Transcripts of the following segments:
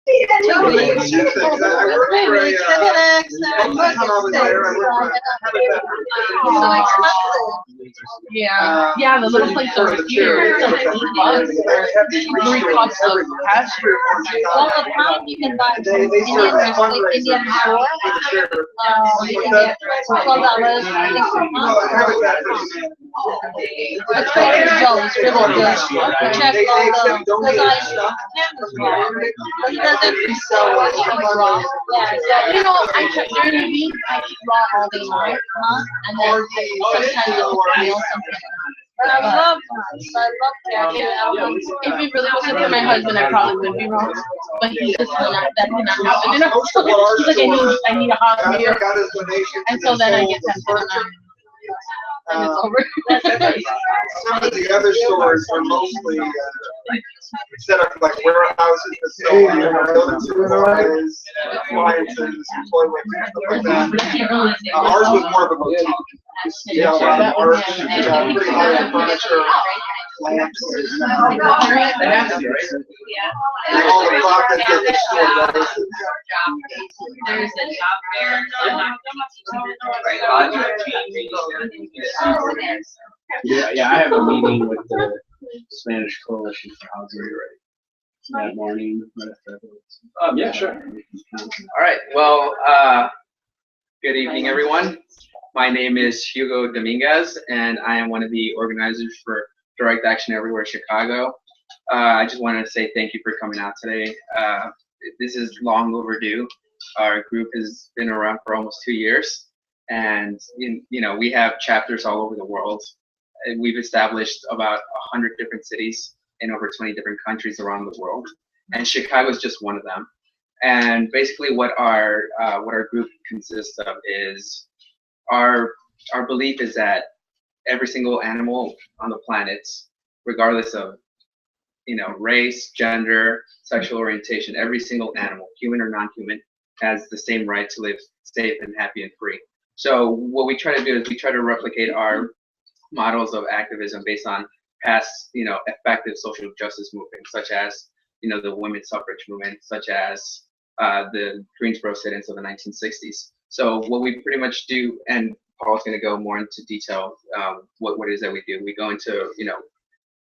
Totally. I worked for Yeah, the little place over here, it's like 8 bucks for 3 cups of cashew. Well, the pound you can buy from Indian store. $12, I think, per pound. But Trader Joe's really good. Check all the, You know, I check during the week, I eat raw all day long, and then sometimes it will meal something. But I love cashew. If it really wasn't for my husband, I probably would be wrong. But he just will not, that did not happen. And he's like, I need a hot meal. And so then I get tempted and it's over. Some of the other stores are mostly set up like warehouses that sell building supplies, appliances, toilets, and stuff like that. Ours was more of a boutique. Yeah, a lot of art, pretty high furniture, lamps, all the profits that the store does. There's a job fair. Yeah, I have a meeting with the Spanish Coalition for Housing that morning. Yeah, sure. All right. Well, good evening, everyone. My name is Hugo Dominguez, and I am one of the organizers for Direct Action Everywhere Chicago. I just wanted to say thank you for coming out today. This is long overdue. Our group has been around for almost 2 years, and we have chapters all over the world. And we've established about 100 different cities in over 20 different countries around the world, and Chicago is just one of them. And basically, what our group consists of is our belief is that every single animal on the planet, regardless of race, gender, sexual orientation, every single animal, human or non-human, has the same right to live safe and happy and free. So what we try to do is we try to replicate our models of activism based on past, effective social justice movements, such as, the women's suffrage movement, such as the Greensboro sit-ins of the 1960s. So what we pretty much do, and Paul's going to go more into detail, what it is that we do. We go into,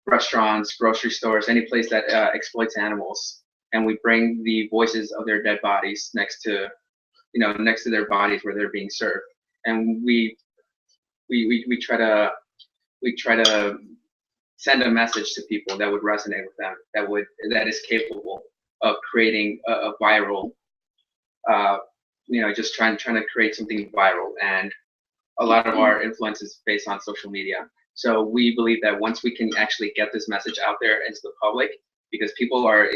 restaurants, grocery stores, any place that exploits animals, and we bring the voices of their dead bodies next to their bodies where they're being served, and we try to send a message to people that would resonate with them, that is capable of creating a viral, just trying to create something viral. And a lot of our influence is based on social media. So we believe that once we can actually get this message out there into the public, because people are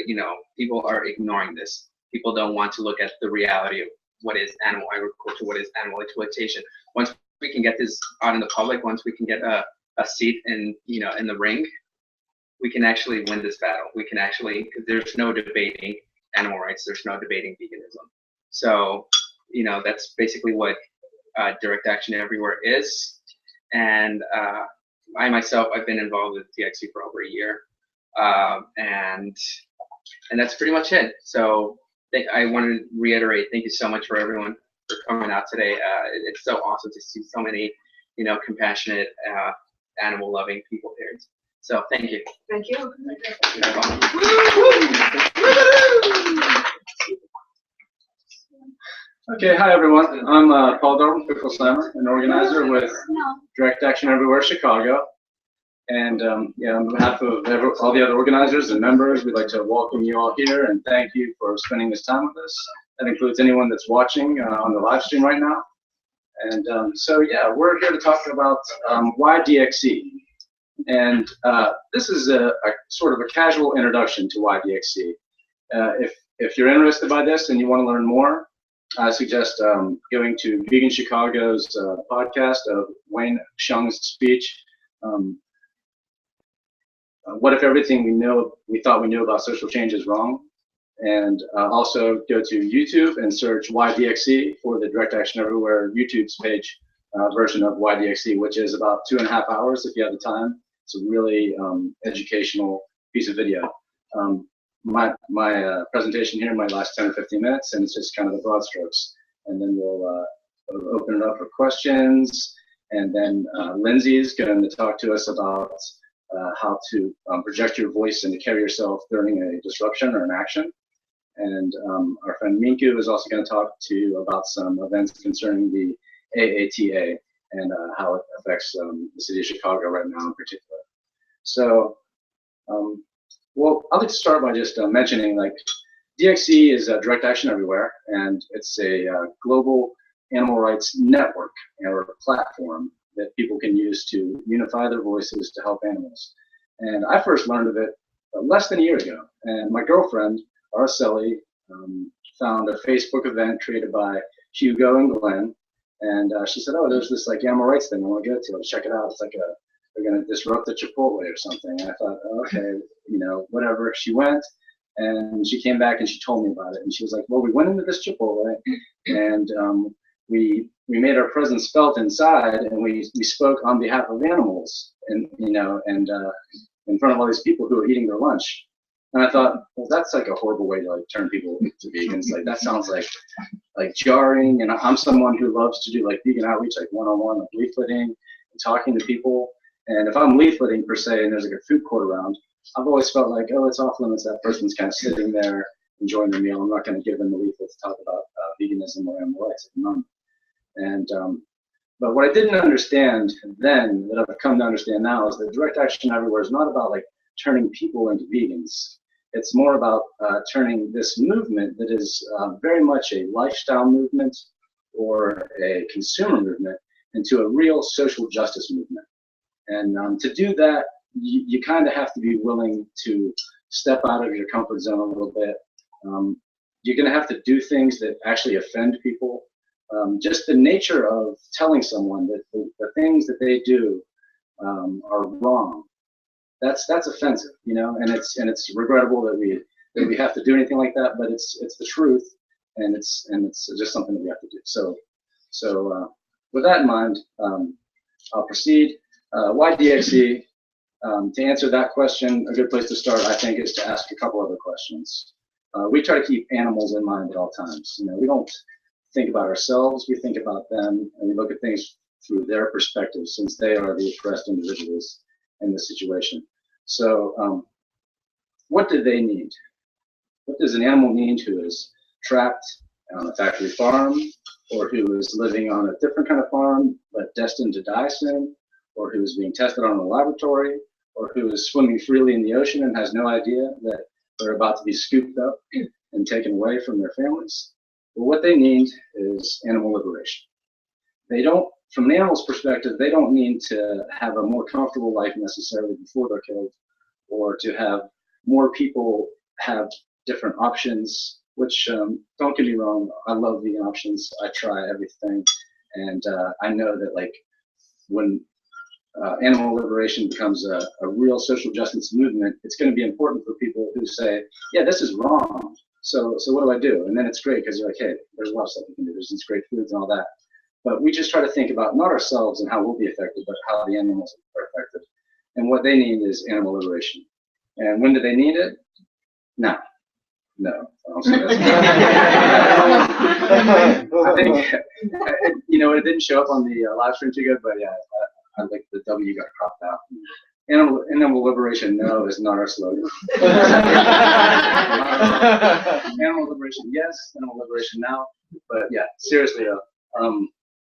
ignoring this. People don't want to look at the reality of what is animal agriculture, what is animal exploitation. Once we can get this out in the public, once we can get a seat in the ring, we can actually win this battle. We can actually, there's no debating animal rights, there's no debating veganism. So, that's basically what Direct Action Everywhere is. And I myself, I've been involved with DxE for over a year. And that's pretty much it. So I want to reiterate, thank you so much for everyone for coming out today. It's so awesome to see so many, compassionate, animal-loving people here. So thank you. Thank you. Okay, hi everyone. I'm Paul Darwin, Pickle Slammer, an organizer with Direct Action Everywhere Chicago. And on behalf of all the other organizers and members, we'd like to welcome you all here and thank you for spending this time with us. That includes anyone that's watching on the live stream right now. And we're here to talk about why DxE. And this is a sort of a casual introduction to why DxE. If you're interested by this and you want to learn more, I suggest going to Vegan Chicago's podcast of Wayne Xiong's speech. What if everything we thought we knew about social change is wrong? And also go to YouTube and search Why DxE for the Direct Action Everywhere YouTube's page version of Why DxE, which is about 2.5 hours if you have the time. It's a really educational piece of video. my presentation here might last 10 or 15 minutes, and it's just kind of the broad strokes. And then we'll open it up for questions, and then Lindsay's going to talk to us about how to project your voice and to carry yourself during a disruption or an action. And our friend Minku is also going to talk to you about some events concerning the AATA and how it affects the city of Chicago right now in particular. So, well, I'd like to start by just mentioning, like, DxE is a direct action everywhere, and it's a global animal rights network or platform that people can use to unify their voices to help animals. And I first learned of it less than a year ago, and my girlfriend, Araceli, found a Facebook event created by Hugo and Glenn, and she said, oh, there's this like animal rights thing I want to go to. Let's check it out. It's like they're going to disrupt the Chipotle or something. And I thought, oh, okay, you know, whatever. She went, and she came back and she told me about it. And she was like, well, we went into this Chipotle, and we made our presence felt inside, and we spoke on behalf of animals, and you know, and in front of all these people who were eating their lunch. And I thought, well, that's like a horrible way to like turn people to vegans. Like that sounds like jarring. And I'm someone who loves to do like vegan outreach, like one-on-one, like leafleting and talking to people. And if I'm leafleting per se, and there's like a food court around, I've always felt like, oh, it's off limits. That person's kind of sitting there enjoying their meal. I'm not going to give them the leaflet to talk about veganism or animal rights. None. And but what I didn't understand then, that I've come to understand now, is that direct action everywhere is not about like turning people into vegans. It's more about turning this movement that is very much a lifestyle movement or a consumer movement into a real social justice movement. And to do that, you kind of have to be willing to step out of your comfort zone a little bit. You're going to have to do things that actually offend people. Just the nature of telling someone that the things that they do are wrong. That's offensive, you know, and it's regrettable that we have to do anything like that, but it's the truth, and it's just something that we have to do. So with that in mind, I'll proceed. Why DxE? To answer that question, a good place to start, I think, is to ask a couple other questions. We try to keep animals in mind at all times. You know, we don't think about ourselves, we think about them, and we look at things through their perspective, since they are the oppressed individuals in this situation. So what do they need? What does an animal need who is trapped on a factory farm, or who is living on a different kind of farm but destined to die soon, or who is being tested on in a laboratory, or who is swimming freely in the ocean and has no idea that they're about to be scooped up and taken away from their families? Well, what they need is animal liberation. They don't, from an animal's perspective, they don't need to have a more comfortable life necessarily before they're killed, or to have more people have different options, which, don't get me wrong, I love vegan options. I try everything. And I know that like when animal liberation becomes a real social justice movement, it's going to be important for people who say, yeah, this is wrong. So what do I do? And then it's great because you're like, hey, there's a lot of stuff you can do. There's these great foods and all that. But we just try to think about not ourselves and how we'll be affected, but how the animals are affected. And what they need is animal liberation. And when do they need it? Now. No. I think, you know, it didn't show up on the live stream too good, but yeah, I like the W got cropped out. Animal liberation, no, is not our slogan. Animal liberation, yes. Animal liberation now. But yeah, seriously though.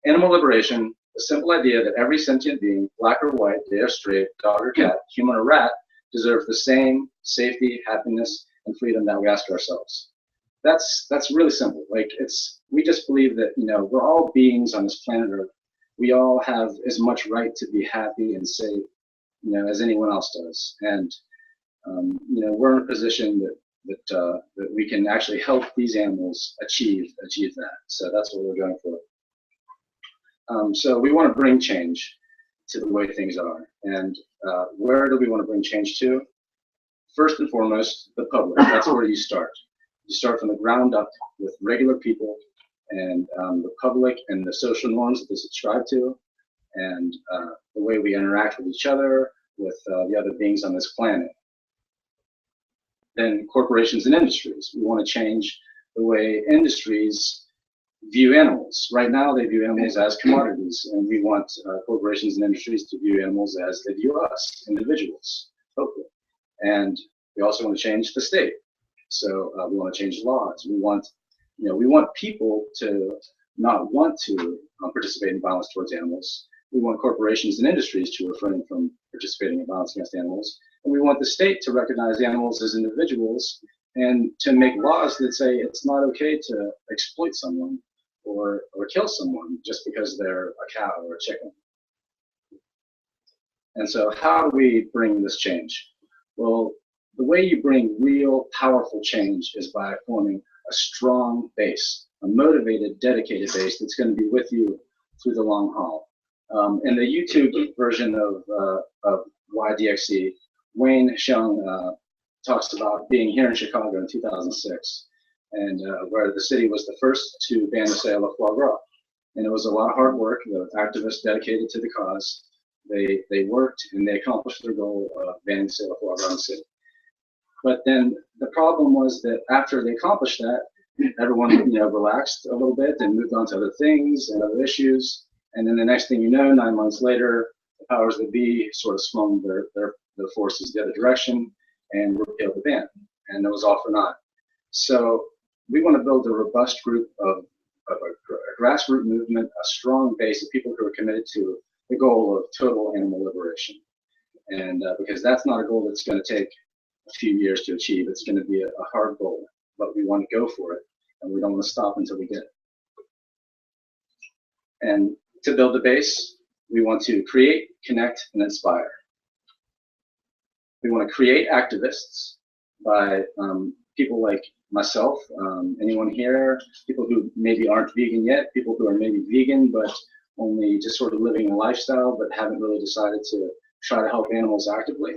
Animal liberation, the simple idea that every sentient being, black or white, gay or straight, dog or cat, human or rat, deserves the same safety, happiness, and freedom that we ask ourselves. That's really simple. Like we just believe that, you know, we're all beings on this planet Earth. We all have as much right to be happy and safe, you know, as anyone else does. And you know, we're in a position that we can actually help these animals achieve that. So that's what we're going for. So we want to bring change to the way things are. And where do we want to bring change to? First and foremost, the public. That's where you start. You start from the ground up with regular people and the public and the social norms that they subscribe to, and the way we interact with each other, with the other beings on this planet. then corporations and industries. We want to change the way industries view animals. Right now, they view animals as commodities, and we want corporations and industries to view animals as they view us, individuals, hopefully. And we also want to change the state. So we want to change laws. We want, we want people to not want to participate in violence towards animals. We want corporations and industries to refrain from participating in violence against animals. And we want the state to recognize animals as individuals and to make laws that say it's not okay to exploit someone or kill someone just because they're a cow or a chicken. And so how do we bring this change? Well, the way you bring real powerful change is by forming a strong base, a motivated, dedicated base that's going to be with you through the long haul. In the YouTube version of DxE, Wayne Xiong talks about being here in Chicago in 2006, and where the city was the first to ban the sale of foie gras. And it was a lot of hard work. The activists dedicated to the cause. They worked and they accomplished their goal of banning the sale of foie gras in the city. But then the problem was that after they accomplished that, everyone relaxed a little bit and moved on to other things and other issues. And then the next thing you know, 9 months later, the powers that be sort of swung their forces the other direction and repealed the ban. And it was all for naught. So we want to build a robust group of a grassroots movement, a strong base of people who are committed to the goal of total animal liberation. And because that's not a goal that's going to take a few years to achieve, it's going to be a hard goal, but we want to go for it, and we don't want to stop until we get it. And to build the base, we want to create, connect, and inspire. We want to create activists by people like myself, anyone here, people who maybe aren't vegan yet, people who are maybe vegan but only just sort of living a lifestyle but haven't really decided to try to help animals actively.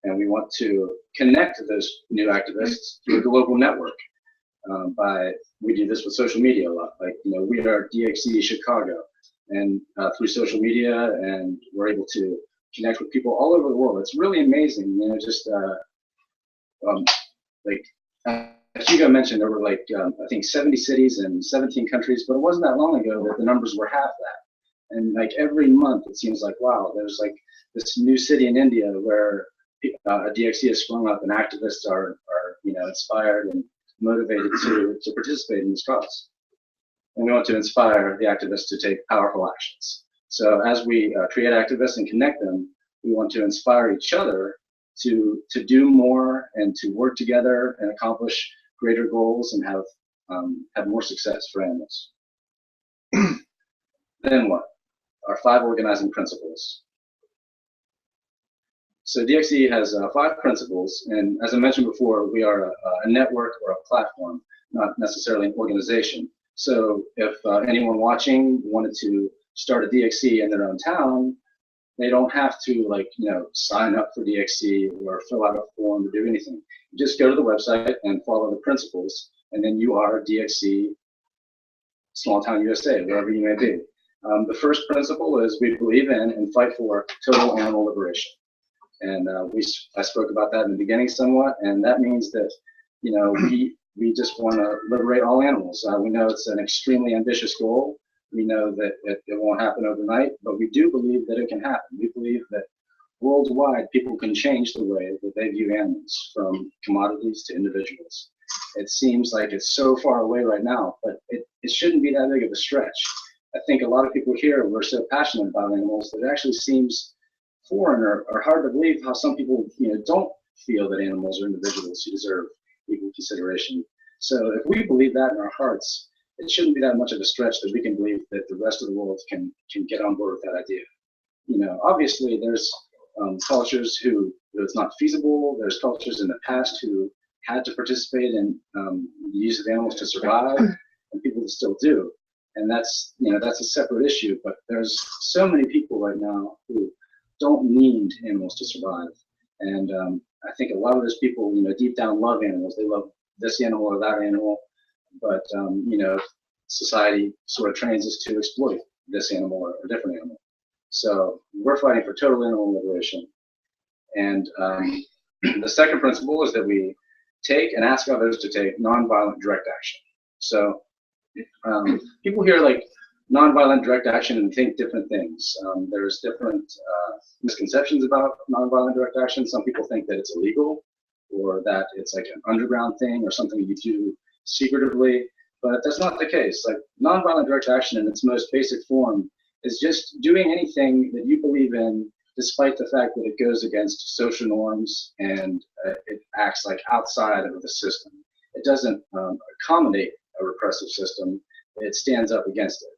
And we want to connect those new activists through a global network. We do this with social media a lot. Like, we are DxE Chicago, and through social media, and we're able to connect with people all over the world. It's really amazing, as Hugo mentioned, there were I think 70 cities in 17 countries, but it wasn't that long ago that the numbers were half that. And every month, it seems like, wow, there's this new city in India where a DxE has sprung up and activists are inspired and motivated to participate in this cause. And we want to inspire the activists to take powerful actions. So as we create activists and connect them, we want to inspire each other to do more and to work together and accomplish greater goals and have more success for animals. Then what? Our 5 organizing principles. So DxE has 5 principles, and as I mentioned before, we are a network or a platform, not necessarily an organization. So if anyone watching wanted to start a DxE in their own town, they don't have to sign up for DxE or fill out a form or do anything. You just go to the website and follow the principles, and then you are DxE Small Town USA, wherever you may be. The first principle is we believe in and fight for total animal liberation. And I spoke about that in the beginning somewhat, and that means that we just want to liberate all animals. We know it's an extremely ambitious goal. We know that it won't happen overnight, but we do believe that it can happen. We believe that worldwide people can change the way that they view animals, from commodities to individuals. It seems like it's so far away right now, but it shouldn't be that big of a stretch. I think a lot of people here were so passionate about animals that it actually seems foreign or hard to believe how some people don't feel that animals are individuals who deserve equal consideration. So if we believe that in our hearts, it shouldn't be that much of a stretch that we can believe that the rest of the world can get on board with that idea. Obviously there's cultures who it's not feasible. There's cultures in the past who had to participate in the use of animals to survive, and people still do. And that's a separate issue. But there's so many people right now who don't need animals to survive. And I think a lot of those people, deep down love animals. They love this animal or that animal. But, society sort of trains us to exploit this animal or a different animal. So we're fighting for total animal liberation. And The second principle is that we take and ask others to take nonviolent direct action. So people hear like nonviolent direct action and think different things. There's different misconceptions about nonviolent direct action. Some people think that it's illegal, or that it's like an underground thing or something you do secretively, but that's not the case. Like nonviolent direct action in its most basic form is just doing anything that you believe in despite the fact that it goes against social norms and it acts like outside of the system. It doesn't accommodate a repressive system, it stands up against it.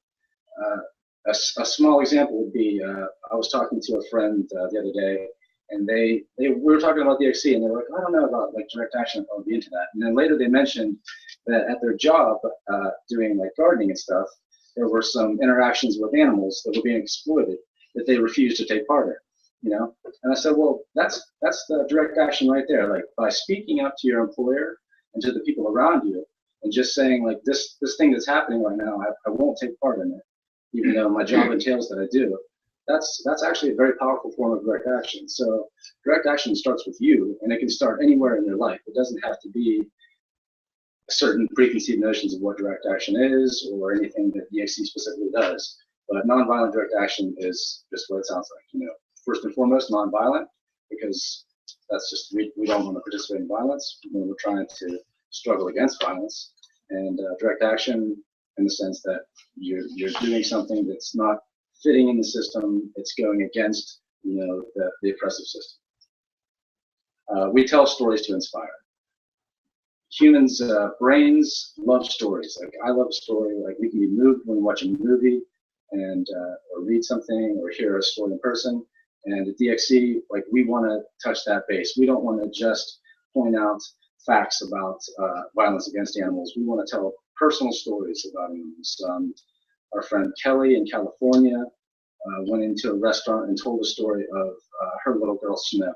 A small example would be, I was talking to a friend the other day, and we were talking about DxE, and they were like, I don't know about like direct action, I'll be into that. And then later they mentioned that at their job, doing like gardening and stuff, there were some interactions with animals that were being exploited that they refused to take part in, you know? And I said, well, that's the direct action right there. Like by speaking up to your employer and to the people around you, and just saying like this thing that's happening right now, I won't take part in it, even though my job entails that I do. That's actually a very powerful form of direct action. So direct action starts with you, and it can start anywhere in your life. It doesn't have to be certain preconceived notions of what direct action is or anything that DxE specifically does. But nonviolent direct action is just what it sounds like. You know, first and foremost, nonviolent, because that's just we don't want to participate in violence when we're trying to struggle against violence. And direct action in the sense that you're doing something that's not fitting in the system, it's going against, you know, the oppressive system. We tell stories to inspire. Humans' brains love stories. Like I love a story. Like we can be moved when watching a movie, and or read something or hear a story in person. And at DxE, like we want to touch that base. We don't want to just point out facts about violence against animals. We want to tell personal stories about animals. Our friend Kelly in California went into a restaurant and told a story of her little girl Snow,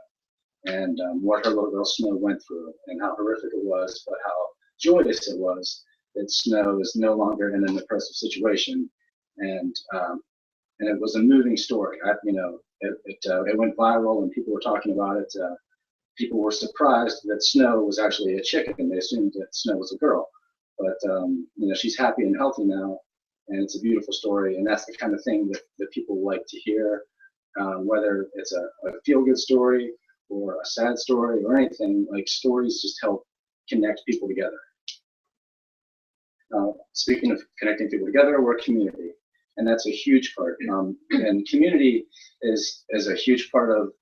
and what her little girl Snow went through, and how horrific it was, but how joyous it was that Snow is no longer in an oppressive situation. And it was a moving story. It went viral, and people were talking about it. People were surprised that Snow was actually a chicken. They assumed that Snow was a girl, but you know, she's happy and healthy now, and it's a beautiful story. And that's the kind of thing that people like to hear, whether it's a feel-good story or a sad story or anything. Like stories just help connect people together. Speaking of connecting people together, we're a community, and that's a huge part. And community is a huge part of,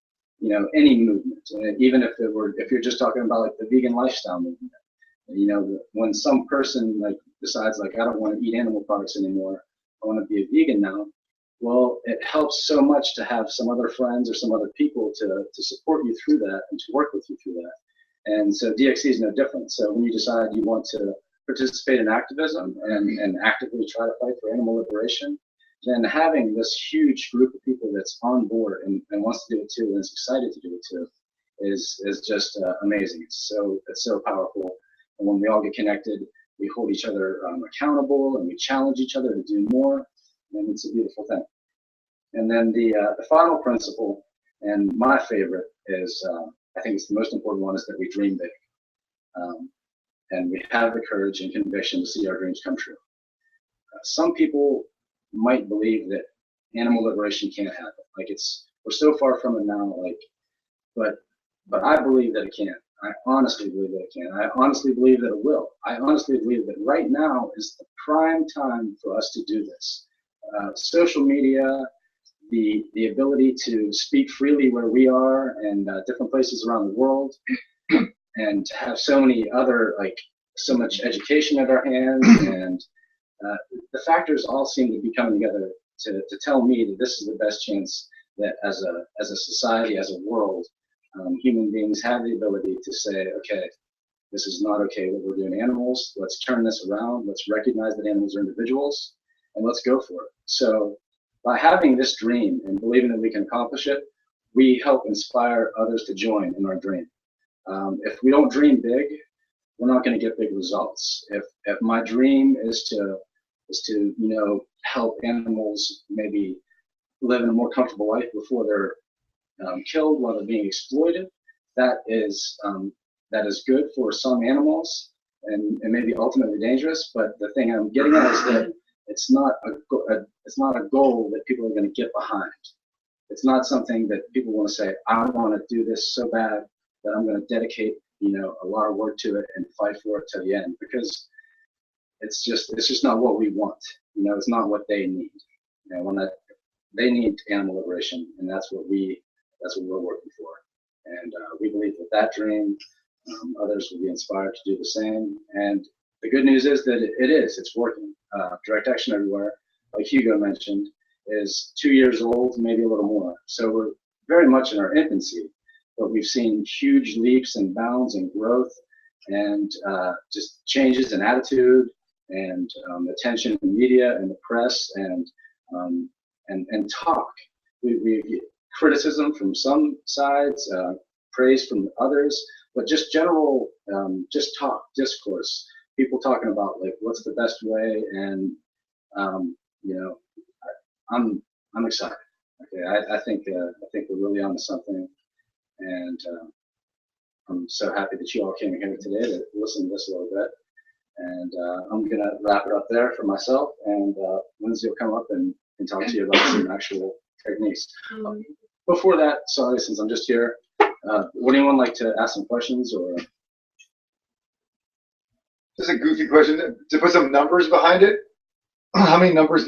you know, any movement. Even if you're just talking about like the vegan lifestyle movement, you know, when some person like decides like I don't want to eat animal products anymore, I want to be a vegan now. Well, it helps so much to have some other friends or some other people to support you through that and to work with you through that. And so DxE is no different. So when you decide you want to participate in activism and actively try to fight for animal liberation, then having this huge group of people that's on board and wants to do it too and is excited to do it too is just amazing. It's so powerful. And when we all get connected, we hold each other accountable, and we challenge each other to do more, and it's a beautiful thing. And then the final principle, and my favorite, is I think it's the most important one, is that we dream big, and we have the courage and conviction to see our dreams come true. Some people might believe that animal liberation can't happen. Like we're so far from it now. Like, but I believe that it can. I honestly believe that it can. I honestly believe that it will. I honestly believe that right now is the prime time for us to do this. Social media, the ability to speak freely where we are and different places around the world, and to have so many other, like, so much education at our hands, and the factors all seem to be coming together to tell me that this is the best chance that as a society, as a world, human beings have the ability to say, okay, this is not okay what we're doing to animals. Let's turn this around. Let's recognize that animals are individuals, and let's go for it. So by having this dream and believing that we can accomplish it, we help inspire others to join in our dream. If we don't dream big, we're not going to get big results. If my dream is to you know, help animals maybe live in a more comfortable life before they're killed while they're being exploited, that is good for some animals and maybe ultimately dangerous. But the thing I'm getting at is that it's not a goal that people are going to get behind. It's not something that people want to say, I want to do this so bad that I'm going to dedicate, a lot of work to it and fight for it to the end, because it's just not what we want. It's not what they need. They need animal liberation, and that's what we're working for. And we believe that dream, others will be inspired to do the same. And the good news is that it's working. Direct Action Everywhere, like Hugo mentioned, is 2 years old, maybe a little more. So we're very much in our infancy, but we've seen huge leaps and bounds and growth, and just changes in attitude and attention in media and the press and talk. We criticism from some sides, praise from others, but just general, just talk, discourse. People talking about like what's the best way, and I'm excited. Okay, I think we're really onto something, and I'm so happy that you all came here today to listen to this a little bit. And I'm gonna wrap it up there for myself, and Lindsay will come up and talk to you about some actual techniques. Before that, sorry, since I'm just here, would anyone like to ask some questions or? Just a goofy question to put some numbers behind it. How many animals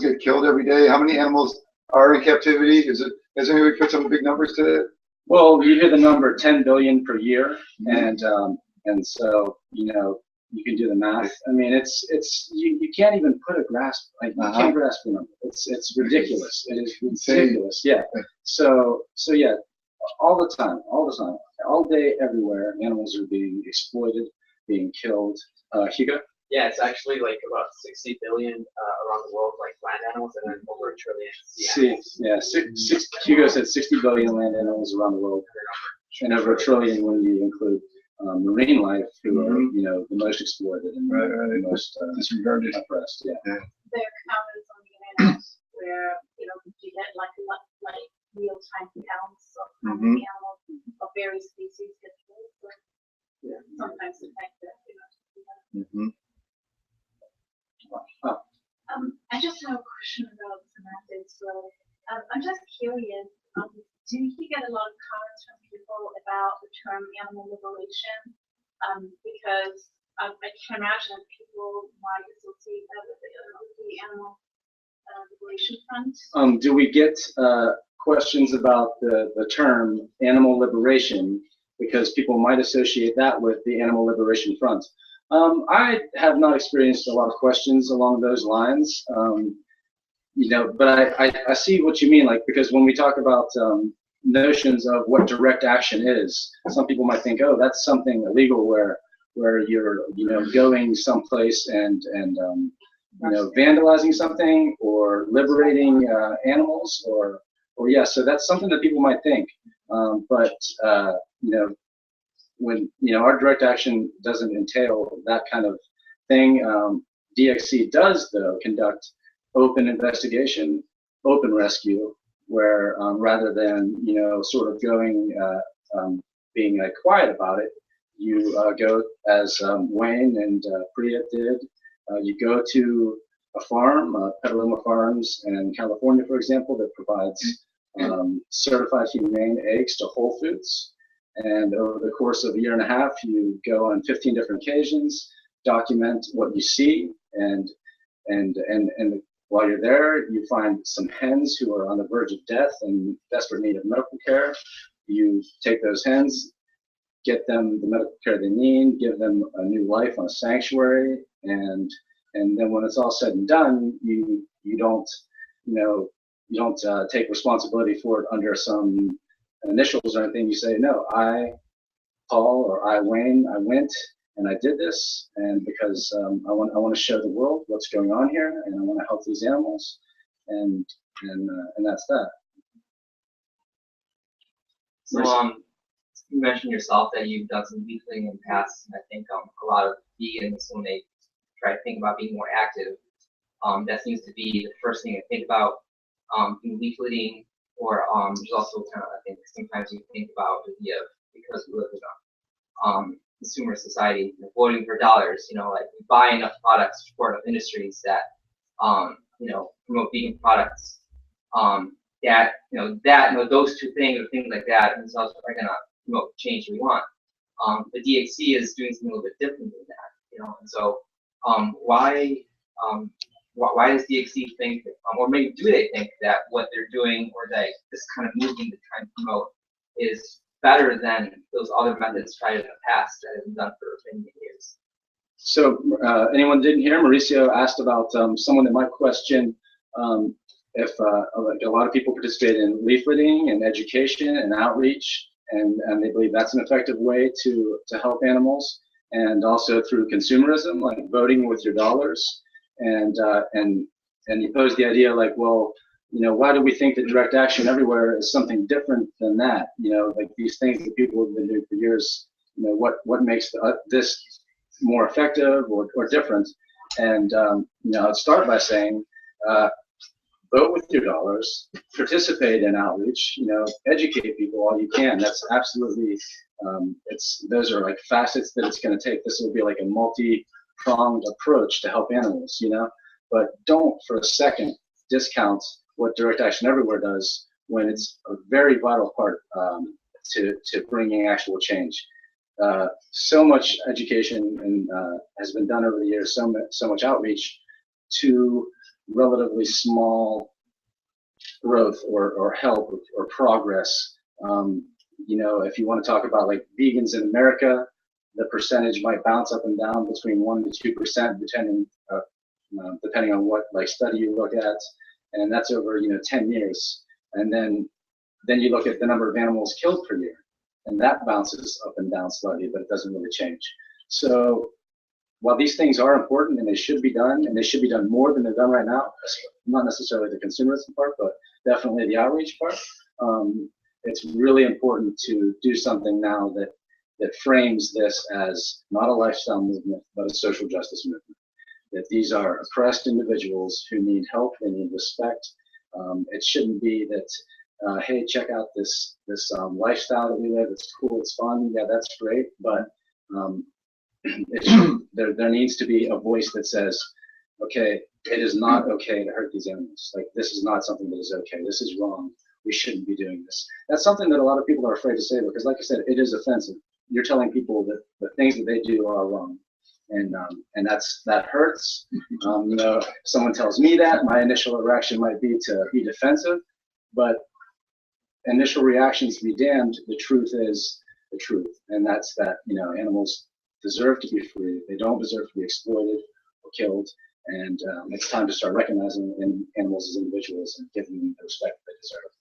get killed every day? How many animals are in captivity? Has anybody put some big numbers to it? Well, you hear the number 10 billion per year, and so you can do the math. I mean, you can't even put a grasp, like you can't grasp the number. It's ridiculous. It is ridiculous. Yeah. So yeah, all the time, all day, everywhere, animals are being exploited, being killed. Hugo? Yeah, it's actually like about 60 billion around the world, like land animals, and then over 1 trillion sea animals. Hugo said 60 billion land animals around the world, and over 1 trillion when you include marine life, who are the most exploited and the most disregarded, oppressed. Yeah. There are counts on the internet where you get like real-time counts of how many animals of various species get killed. So sometimes the fact that I just have a question about semantics. So I'm just curious. Do you get a lot of comments from people about the term animal liberation? Because I can imagine people might associate that with the animal liberation front. Do we get questions about the term animal liberation because people might associate that with the animal liberation front? I have not experienced a lot of questions along those lines, but I see what you mean, like, because when we talk about notions of what direct action is, some people might think, oh, that's something illegal where you're going someplace and vandalizing something or liberating animals or yeah, so that's something that people might think, but when our direct action doesn't entail that kind of thing. DxE does, though, conduct open investigation, open rescue, where rather than sort of going being quiet about it, you go as Wayne and Priya did. You go to a farm, Petaluma Farms in California, for example, that provides certified humane eggs to Whole Foods. And over the course of a year and a half, you go on 15 different occasions, document what you see, and while you're there, you find some hens who are on the verge of death and desperate need of medical care. You take those hens, get them the medical care they need, give them a new life on a sanctuary, and then when it's all said and done, you don't take responsibility for it under some initials or anything. You say, no, I, Paul, or I, Wayne, I went and I did this, and because I want to show the world what's going on here, and I want to help these animals, and that's that. So you mentioned yourself that you've done some leafleting in the past, and I think a lot of vegans, when they try to think about being more active, that seems to be the first thing to think about, in leafleting. Or there's also kind of, I think sometimes you think about the idea of because we live in a consumer society, voting for dollars. Like we buy enough products for enough industries that promote vegan products. Those two things or things like that themselves are gonna promote change we want. The DxE is doing something a little bit different than that. And so why does DxE think, or maybe do they think that what they're doing or that this kind of movement to try and promote is better than those other methods tried in the past that have been done for many years? So anyone didn't hear, Mauricio asked about someone that might question if like a lot of people participate in leafleting and education and outreach, and they believe that's an effective way to help animals, and also through consumerism, like voting with your dollars, and you pose the idea like, well, why do we think that direct action everywhere is something different than that? Like these things that people have been doing for years, what makes this more effective or different? And I'd start by saying, vote with your dollars, participate in outreach, educate people all you can. That's absolutely, those are like facets that it's going to take. This will be like a multi-pronged approach to help animals, but don't for a second discount what direct action everywhere does when it's a very vital part to bringing actual change. So much education and has been done over the years, so much outreach to relatively small growth or help or progress. If you want to talk about like vegans in America, the percentage might bounce up and down between 1% to 2%, depending on what like study you look at, and that's over 10 years. And then you look at the number of animals killed per year, and that bounces up and down slightly, but it doesn't really change. So while these things are important and they should be done, and they should be done more than they're done right now, not necessarily the consumerism part, but definitely the outreach part, it's really important to do something now that frames this as not a lifestyle movement, but a social justice movement. That these are oppressed individuals who need help, they need respect. It shouldn't be that, hey, check out this lifestyle that we live, it's cool, it's fun, yeah, that's great, but there needs to be a voice that says, okay, it is not okay to hurt these animals. Like, this is not something that is okay. This is wrong. We shouldn't be doing this. That's something that a lot of people are afraid to say, because like I said, it is offensive. You're telling people that the things that they do are wrong. And that hurts. Someone tells me that, my initial reaction might be to be defensive, but initial reactions be damned, the truth is the truth. And that's that, animals deserve to be free. They don't deserve to be exploited or killed. And it's time to start recognizing animals as individuals and giving them the respect they deserve.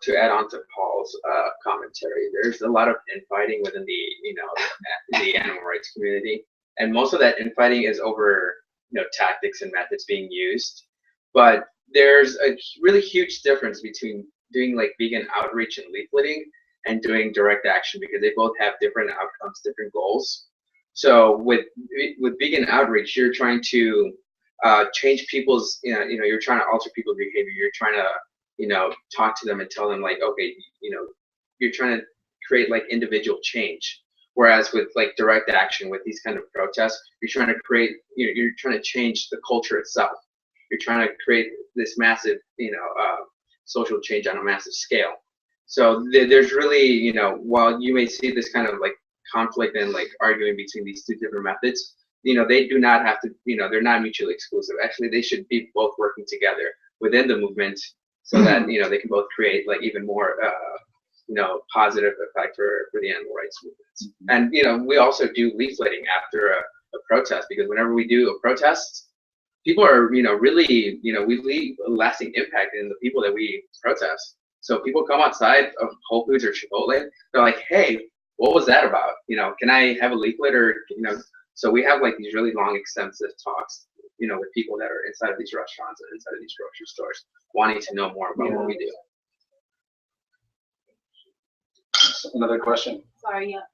To add on to Paul's commentary, there's a lot of infighting within the animal rights community, and most of that infighting is over tactics and methods being used. But there's a really huge difference between doing like vegan outreach and leafleting and doing direct action, because they both have different outcomes, different goals. So with vegan outreach, you're trying to change people's, you're trying to alter people's behavior. You're trying to, talk to them and tell them like, okay, you're trying to create like individual change. Whereas with like direct action, with these kind of protests, you're trying to create, you're trying to change the culture itself. You're trying to create this massive, social change on a massive scale. So there's really, while you may see this kind of like conflict and like arguing between these two different methods, they do not have to, they're not mutually exclusive. Actually, they should be both working together within the movement, so that they can both create like even more positive effect for the animal rights movements. And we also do leafleting after a protest, because whenever we do a protest, people are really we leave a lasting impact in the people that we protest. So people come outside of Whole Foods or Chipotle, they're like, hey, what was that about? Can I have a leaflet? Or so we have like these really long, extensive talks with people that are inside of these restaurants and inside of these grocery stores, wanting to know more about what we do. Another question? Sorry, yeah.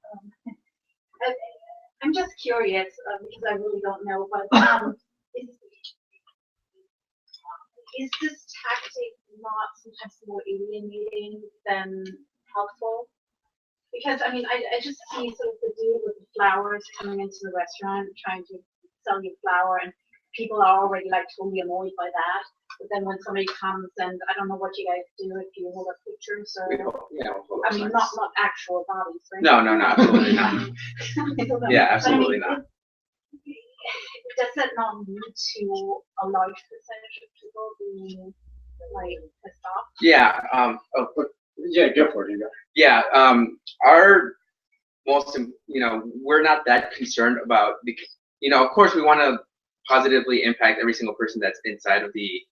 I'm just curious, because I really don't know, but is this tactic not sometimes more alienating than helpful? Because I mean, I just see sort of the dude with the flowers coming into the restaurant trying to sell you flour, and people are already like totally annoyed by that. But then when somebody comes, and I don't know what you guys do if you hold up pictures or, I mean, not actual bodies, right? No, absolutely not. Yeah, But I mean, absolutely not. does that not lead to a large percentage of people being like pissed off? Yeah. Yeah, go for it. You go. Yeah. Our most, we're not that concerned about of course we want to positively impact every single person that's inside of the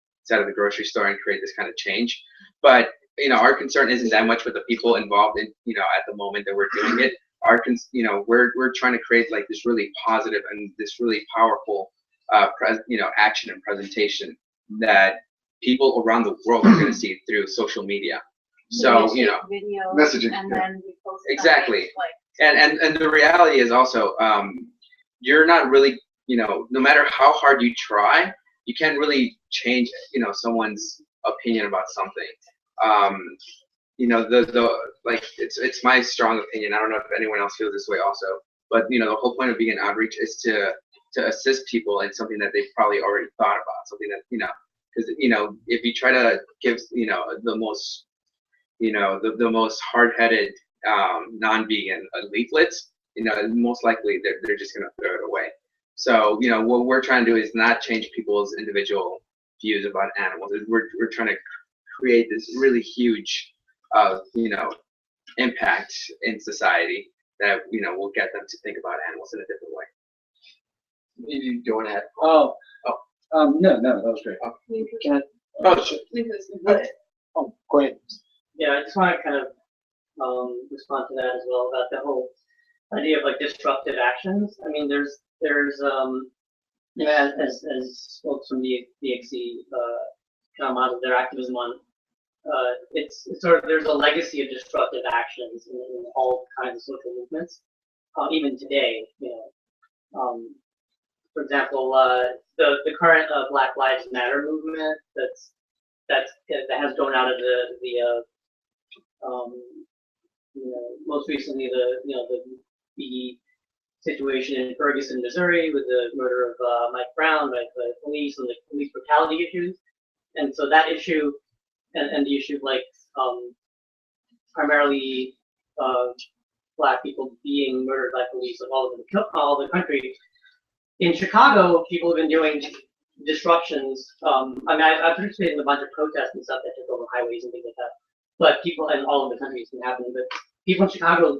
grocery store and create this kind of change. But our concern isn't that much with the people involved in at the moment that we're doing it. We're trying to create like this really positive and this really powerful action and presentation that people around the world are going to see through social media. So videos messaging, and then we post it exactly. like, And the reality is also you're not really no matter how hard you try, you can't really change someone's opinion about something. It's my strong opinion. I don't know if anyone else feels this way also, but the whole point of being an outreach is to assist people in something that they've probably already thought about, something that because if you try to give the most the most hard-headed non-vegan leaflets, most likely they're just gonna throw it away. So what we're trying to do is not change people's individual views about animals. We're trying to create this really huge impact in society that will get them to think about animals in a different way. You going ahead? No, that was great. Can I? Sure. Go ahead. Yeah, I just want to kind of respond to that as well about the whole idea of like disruptive actions. I mean, there's as folks from the DxE kind of model their activism on, it's sort of there's a legacy of disruptive actions in all kinds of social movements, even today. For example, the current Black Lives Matter movement that has grown out of the most recently the situation in Ferguson, Missouri, with the murder of Mike Brown by the police and the police brutality issues, and so that issue and the issue of like primarily Black people being murdered by police all over the country. In Chicago, people have been doing disruptions. I mean, I participated in a bunch of protests and stuff that took over highways and things like that. But people, and all over the country, it's been happening. But people in Chicago,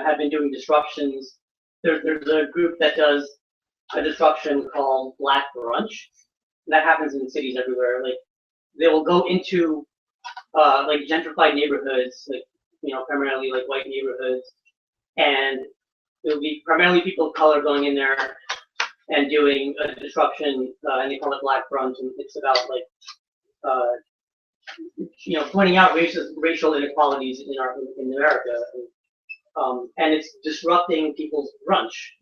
have been doing disruptions. There's a group that does a disruption called Black Brunch. That happens in cities everywhere. Like they will go into like gentrified neighborhoods, like primarily like white neighborhoods, and it'll be primarily people of color going in there and doing a disruption, and they call it Black Brunch, and it's about like pointing out racial inequalities in America, and it's disrupting people's brunch,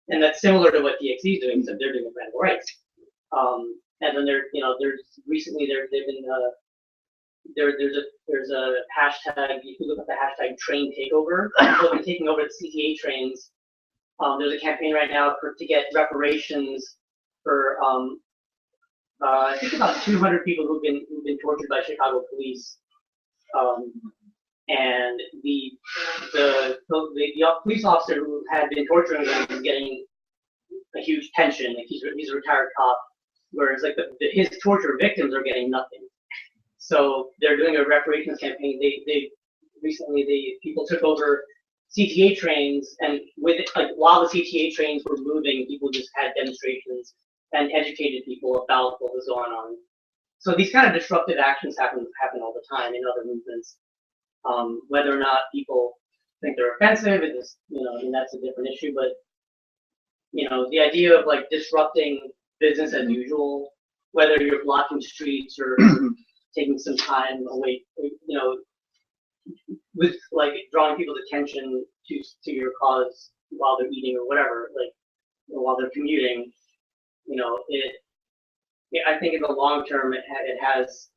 and that's similar to what DxE is doing, except they're doing it for animal rights. And then there's recently they've been there's a hashtag. You can look up the hashtag train takeover. People have been taking over the CTA trains. There's a campaign right now to get reparations for I think about 200 people who've been tortured by Chicago police, and the police officer who had been torturing them is getting a huge pension. Like he's a retired cop, whereas like his torture victims are getting nothing. So they're doing a reparations campaign. People took over CTA trains, and with it, like while the CTA trains were moving, people just had demonstrations and educated people about what was going on. So these kind of disruptive actions happen all the time in other movements. Whether or not people think they're offensive is, I mean, that's a different issue. But the idea of like disrupting business as usual, whether you're blocking streets or taking some time away, with like drawing people's attention to your cause while they're eating or whatever, like while they're commuting, I think in the long term it has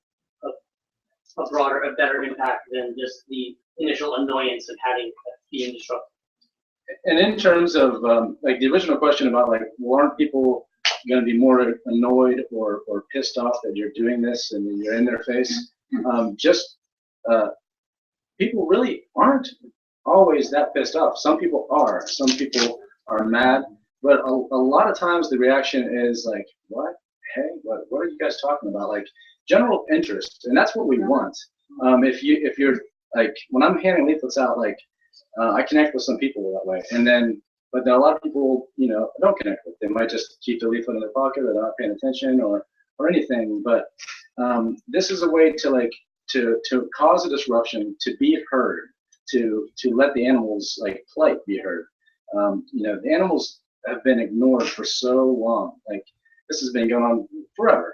a better impact than just the initial annoyance of having being disrupted. And in terms of like the original question about like, well, aren't people going to be more annoyed or pissed off that you're doing this and you're in their face? People really aren't always that pissed off. Some people are. Some people are mad. But a lot of times the reaction is like, what? Hey, what are you guys talking about? Like general interest, and that's what we want. If you're like, when I'm handing leaflets out, like I connect with some people that way, but then a lot of people, don't connect with. They might just keep the leaflet in their pocket, or they're not paying attention, or anything. But this is a way to cause a disruption, to be heard, to let the animals' like plight be heard. The animals have been ignored for so long. Like this has been going on forever.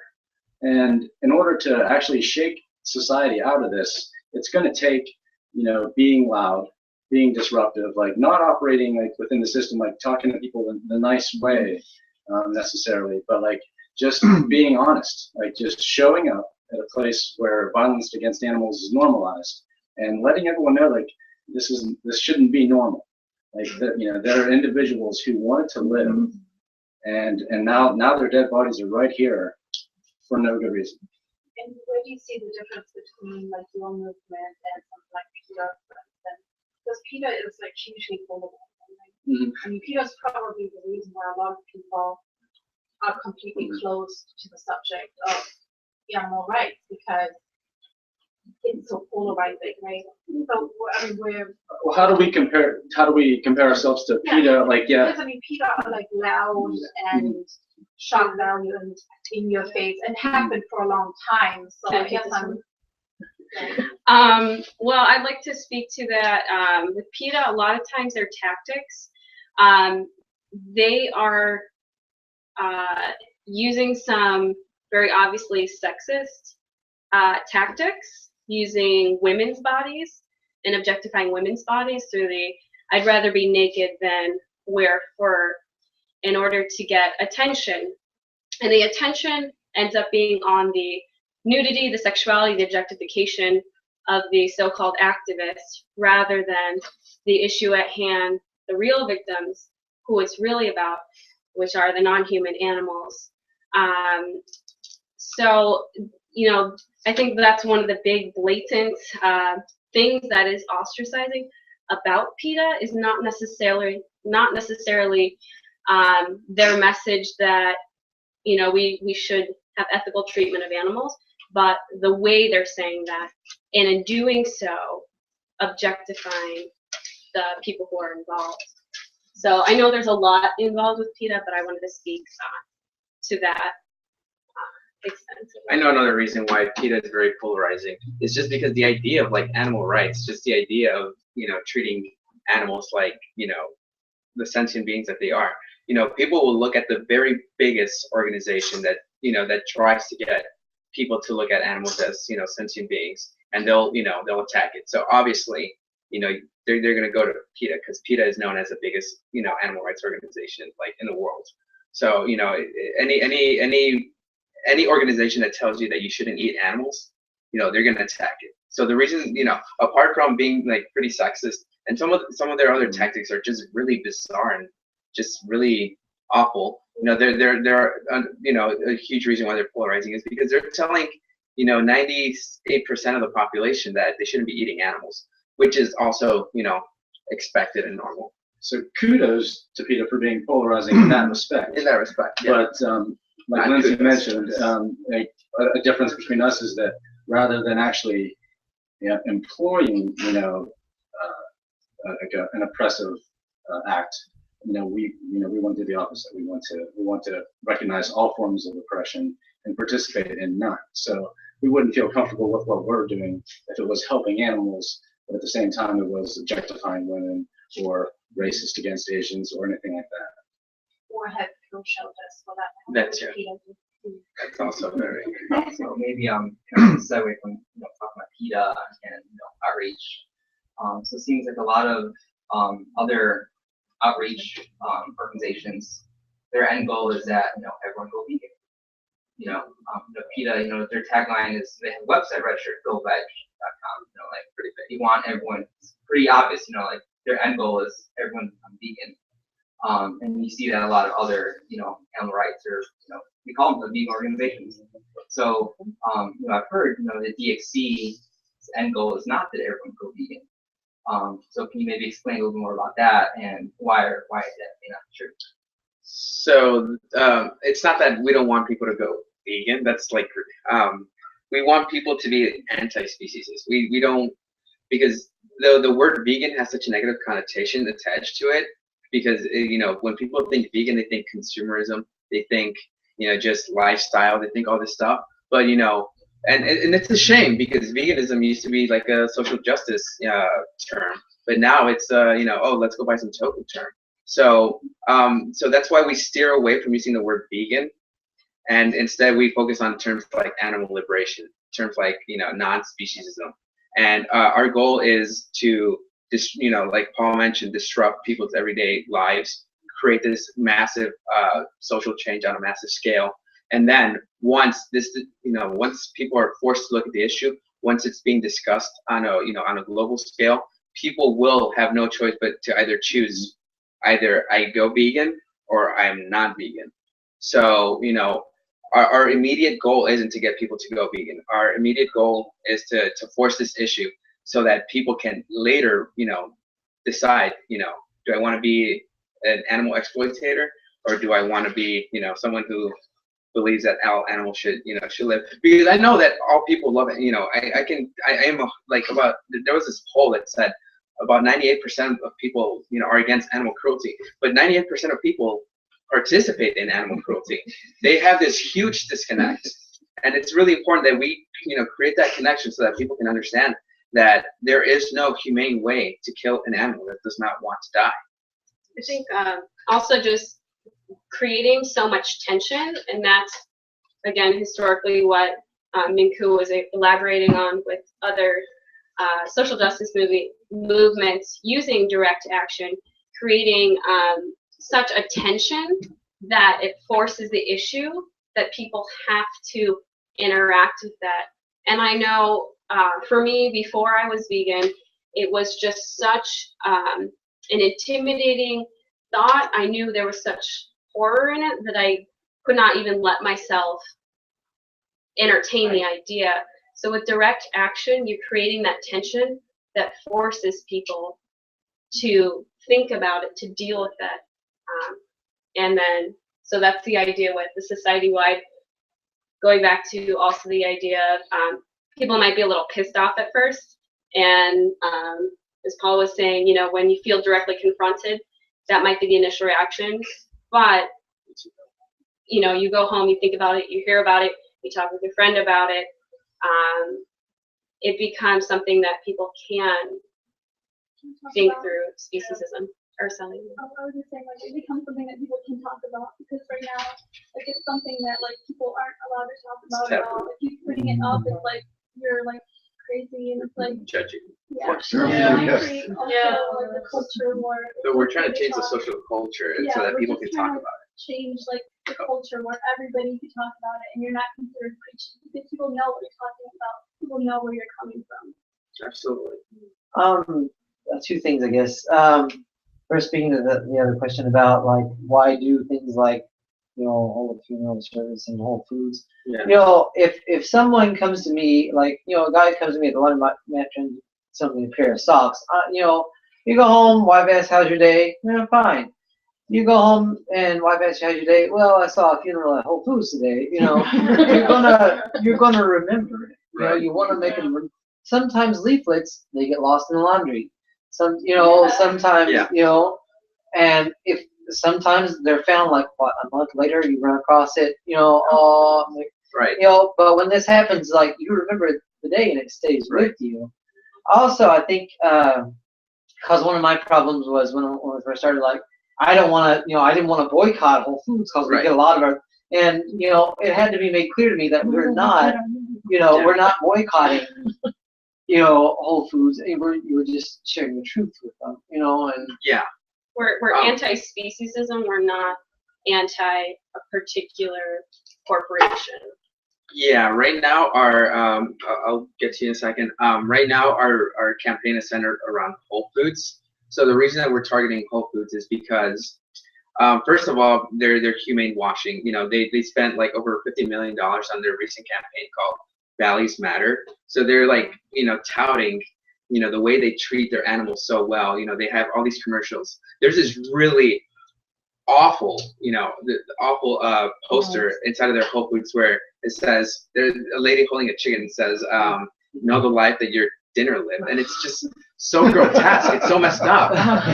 And in order to actually shake society out of this, it's going to take, being loud, being disruptive, like not operating like within the system, like talking to people in the nice way necessarily, but like just being honest, like just showing up at a place where violence against animals is normalized and letting everyone know like this shouldn't be normal. Like that, there are individuals who wanted to live, and now their dead bodies are right here for no good reason. And where do you see the difference between like your movement and something like PETA, for instance? Because PETA is like hugely full of it. I mean, PETA is probably the reason why a lot of people are completely closed to the subject of animal rights, because it's so polarizing, right? So I mean, well, how do we compare ourselves to PETA? Like, because I mean, PETA are like loud and shock value and in your face, and have been for a long time. So I guess well, I'd like to speak to that. With PETA, a lot of times their tactics, they are using some very obviously sexist tactics, using women's bodies and objectifying women's bodies through I'd rather be naked than wear fur in order to get attention. And the attention ends up being on the nudity, the sexuality, the objectification of the so-called activists, rather than the issue at hand, the real victims, who it's really about, which are the non-human animals. So, I think that's one of the big blatant things that is ostracizing about PETA, is not necessarily their message that we should have ethical treatment of animals, but the way they're saying that, and in doing so, objectifying the people who are involved. So I know there's a lot involved with PETA, but I wanted to speak to that extent. I know another reason why PETA is very polarizing is just because the idea of like animal rights, just the idea of treating animals like the sentient beings that they are. People will look at the very biggest organization that that tries to get people to look at animals as sentient beings, and they'll attack it. So obviously they're going to go to PETA, because PETA is known as the biggest animal rights organization like in the world. So any organization that tells you that you shouldn't eat animals, they're going to attack it. So the reason, apart from being like pretty sexist, and some of their other tactics are just really bizarre and just really awful. They're a huge reason why they're polarizing is because they're telling 98% of the population that they shouldn't be eating animals, which is also expected and normal. So kudos to PETA for being polarizing in that respect. In that respect, yeah. But like Lindsay mentioned, a difference between us is that rather than actually employing an oppressive act, we want to do the opposite. We want to recognize all forms of oppression and participate in none. So we wouldn't feel comfortable with what we're doing if it was helping animals, but at the same time it was objectifying women or racist against Asians or anything like that. Or have kill shelters for that. That's also very. So maybe segue from talking about PETA and outreach. So it seems like a lot of other outreach organizations, their end goal is that everyone go vegan. PETA, their tagline is, they have a website registered, Go Veg. You know, like pretty big. You want everyone, it's pretty obvious, you know, like their end goal is everyone to become vegan. And you see that a lot of other, you know, animal rights or, you know, we call them the vegan organizations. So, you know, I've heard, you know, the DxE's end goal is not that everyone go vegan. So can you maybe explain a little more about that and why is that not true? So it's not that we don't want people to go vegan. That's like we want people to be anti-speciesist. We don't, because the word vegan has such a negative connotation attached to it. Because you know, when people think vegan, they think consumerism. They think, you know, just lifestyle. They think all this stuff. But you know, and it's a shame because veganism used to be like a social justice term, but now it's you know, oh, let's go buy some tofu term. So so that's why we steer away from using the word vegan, and instead we focus on terms like animal liberation, terms like, you know, non-speciesism, and our goal is to you know, like Paul mentioned, disrupt people's everyday lives, create this massive social change on a massive scale. And then once this, you know, once people are forced to look at the issue, once it's being discussed on a, you know, on a global scale, people will have no choice but to either choose, either I go vegan or I'm not vegan. So, you know, our immediate goal isn't to get people to go vegan. Our immediate goal is to force this issue so that people can later, you know, decide, you know, do I want to be an animal exploitator, or do I want to be, you know, someone who believes that all animals should, you know, should live? Because I know that all people love it. You know, I am like about, there was this poll that said about 98% of people, you know, are against animal cruelty, but 98% of people participate in animal cruelty. They have this huge disconnect, and it's really important that we, you know, create that connection so that people can understand that there is no humane way to kill an animal that does not want to die. I think also just creating so much tension, and that's, again, historically what Minku was elaborating on with other social justice movements using direct action, creating such a tension that it forces the issue that people have to interact with that. And I know for me, before I was vegan, it was just such an intimidating thought. I knew there was such horror in it that I could not even let myself entertain the idea. So with direct action, you're creating that tension that forces people to think about it, to deal with that. And then, so that's the idea with the society-wide, going back to also the idea of people might be a little pissed off at first, and as Paul was saying, you know, when you feel directly confronted, that might be the initial reaction. But you know, you go home, you think about it, you hear about it, you talk with your friend about it. It becomes something that people can think through speciesism or something. I was just saying, like, it becomes something that people can talk about, because right now, like, it's something that, like, people aren't allowed to talk about at all. If you're putting it up, it's like you're like crazy, and it's like Judging. yeah, Sure. yeah. Yeah. Create also, Yeah. like the culture war. So we're trying to change the social culture so that people can talk about it. Change like the culture where everybody can talk about it, and you're not considered preaching, because people know what you're talking about. People know where you're coming from. Absolutely. Two things, I guess. First, speaking to the other question about like why do things like, you know, all the funeral service and Whole Foods. Yeah. You know, if someone comes to me, like, you know, a guy comes to me at the laundromat and sells me a pair of socks, you know, you go home, wife asks, how's your day? Yeah, fine. You go home and wife asks, how's your day? Well, I saw a funeral at Whole Foods today. You know, you're gonna remember it. You know, you want to make them. Sometimes leaflets, they get lost in the laundry. Sometimes, you know, and if sometimes they're found like what, a month later, you run across it, you know, right. You know, but when this happens, like, you remember the day and it stays with you. Also, I think because one of my problems was when I first started, like, I didn't want to boycott Whole Foods because we get a lot of our, and you know, it had to be made clear to me that we're not, you know, we're not boycotting, you know, Whole Foods. You were just sharing the truth with them, you know, and we're anti-speciesism. We're not anti a particular corporation. Yeah, right now I'll get to you in a second. Right now our campaign is centered around Whole Foods. So the reason that we're targeting Whole Foods is because first of all, they're humane washing. You know, they spent like over $50 million on their recent campaign called Values Matter. So they're like, you know, touting, you know, the way they treat their animals so well. You know, they have all these commercials. There's this really awful, you know, the awful poster inside of their Whole Foods where it says there's a lady holding a chicken and says, know the life that your dinner lived, and it's just so grotesque. It's so messed up.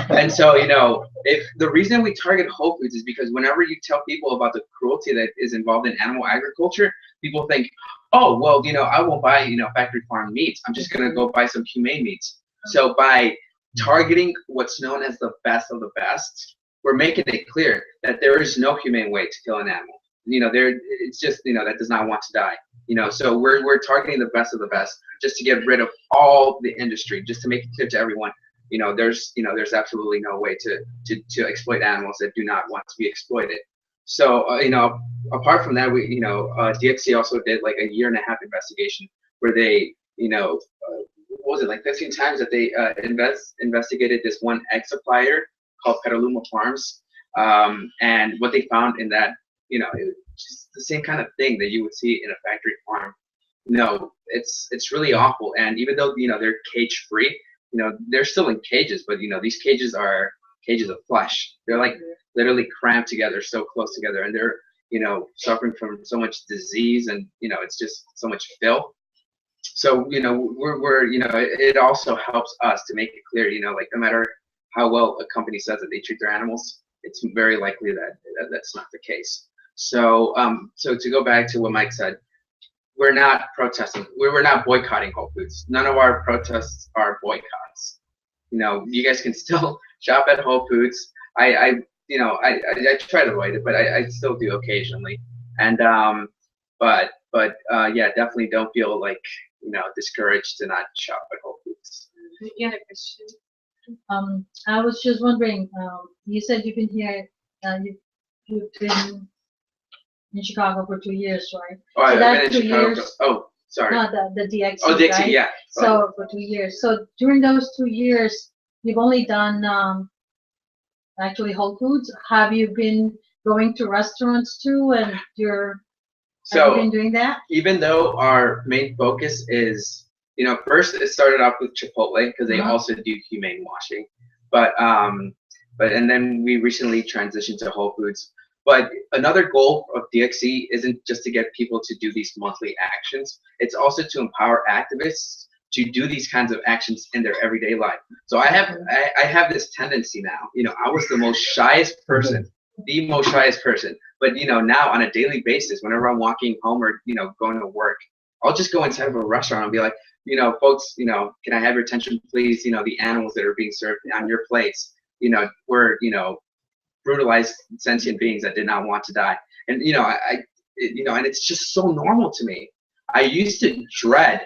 And so, you know, if the reason we target Whole Foods is because whenever you tell people about the cruelty that is involved in animal agriculture, people think, oh, well, you know, I won't buy, you know, factory farm meats. I'm just gonna go buy some humane meats. So by targeting what's known as the best of the best, we're making it clear that there is no humane way to kill an animal. You know, it's just, you know, that does not want to die. You know, so we're targeting the best of the best just to get rid of all the industry, just to make it clear to everyone, you know, there's absolutely no way to exploit animals that do not want to be exploited. So, you know, apart from that, we, you know, DxE also did like a 1.5 year investigation where they, you know, what was it, like 15 times that they investigated this one egg supplier called Petaluma Farms, and what they found in that, you know, it was just the same kind of thing that you would see in a factory farm. No, it's really awful. And even though, you know, they're cage free, you know, they're still in cages, but you know, these cages are cages of flesh. They're like literally cramped together, so close together, and they're, you know, suffering from so much disease, and you know, it's just so much filth. So, you know, we're you know, it also helps us to make it clear, you know, like no matter how well a company says that they treat their animals, it's very likely that that's not the case. So, so to go back to what Mike said, we're not protesting. We're not boycotting Whole Foods. None of our protests are boycotts. You know, you guys can still shop at Whole Foods. I try to avoid it, but I still do occasionally. And but yeah, definitely don't feel like, you know, discouraged to not shop at Whole Foods. You had a question? I was just wondering, you said you've been here, you've been in Chicago for 2 years, right? Oh, so I've that's been in 2 Chicago. years. Oh, sorry. No, the DxE. Oh, DxE, right? yeah. So for 2 years. So during those 2 years, you've only done actually Whole Foods. Have you been going to restaurants too, and have you been doing that? Even though our main focus is, you know, first it started off with Chipotle because they also do humane washing, but and then we recently transitioned to Whole Foods. But another goal of DxE isn't just to get people to do these monthly actions. It's also to empower activists to do these kinds of actions in their everyday life. So I have this tendency now. You know, I was the most shyest person, But you know, now on a daily basis, whenever I'm walking home or, you know, going to work, I'll just go inside of a restaurant and be like, you know, folks, you know, can I have your attention, please? You know, the animals that are being served on your plates, you know, were, you know, brutalized sentient beings that did not want to die. And you know, you know, and it's just so normal to me. I used to dread,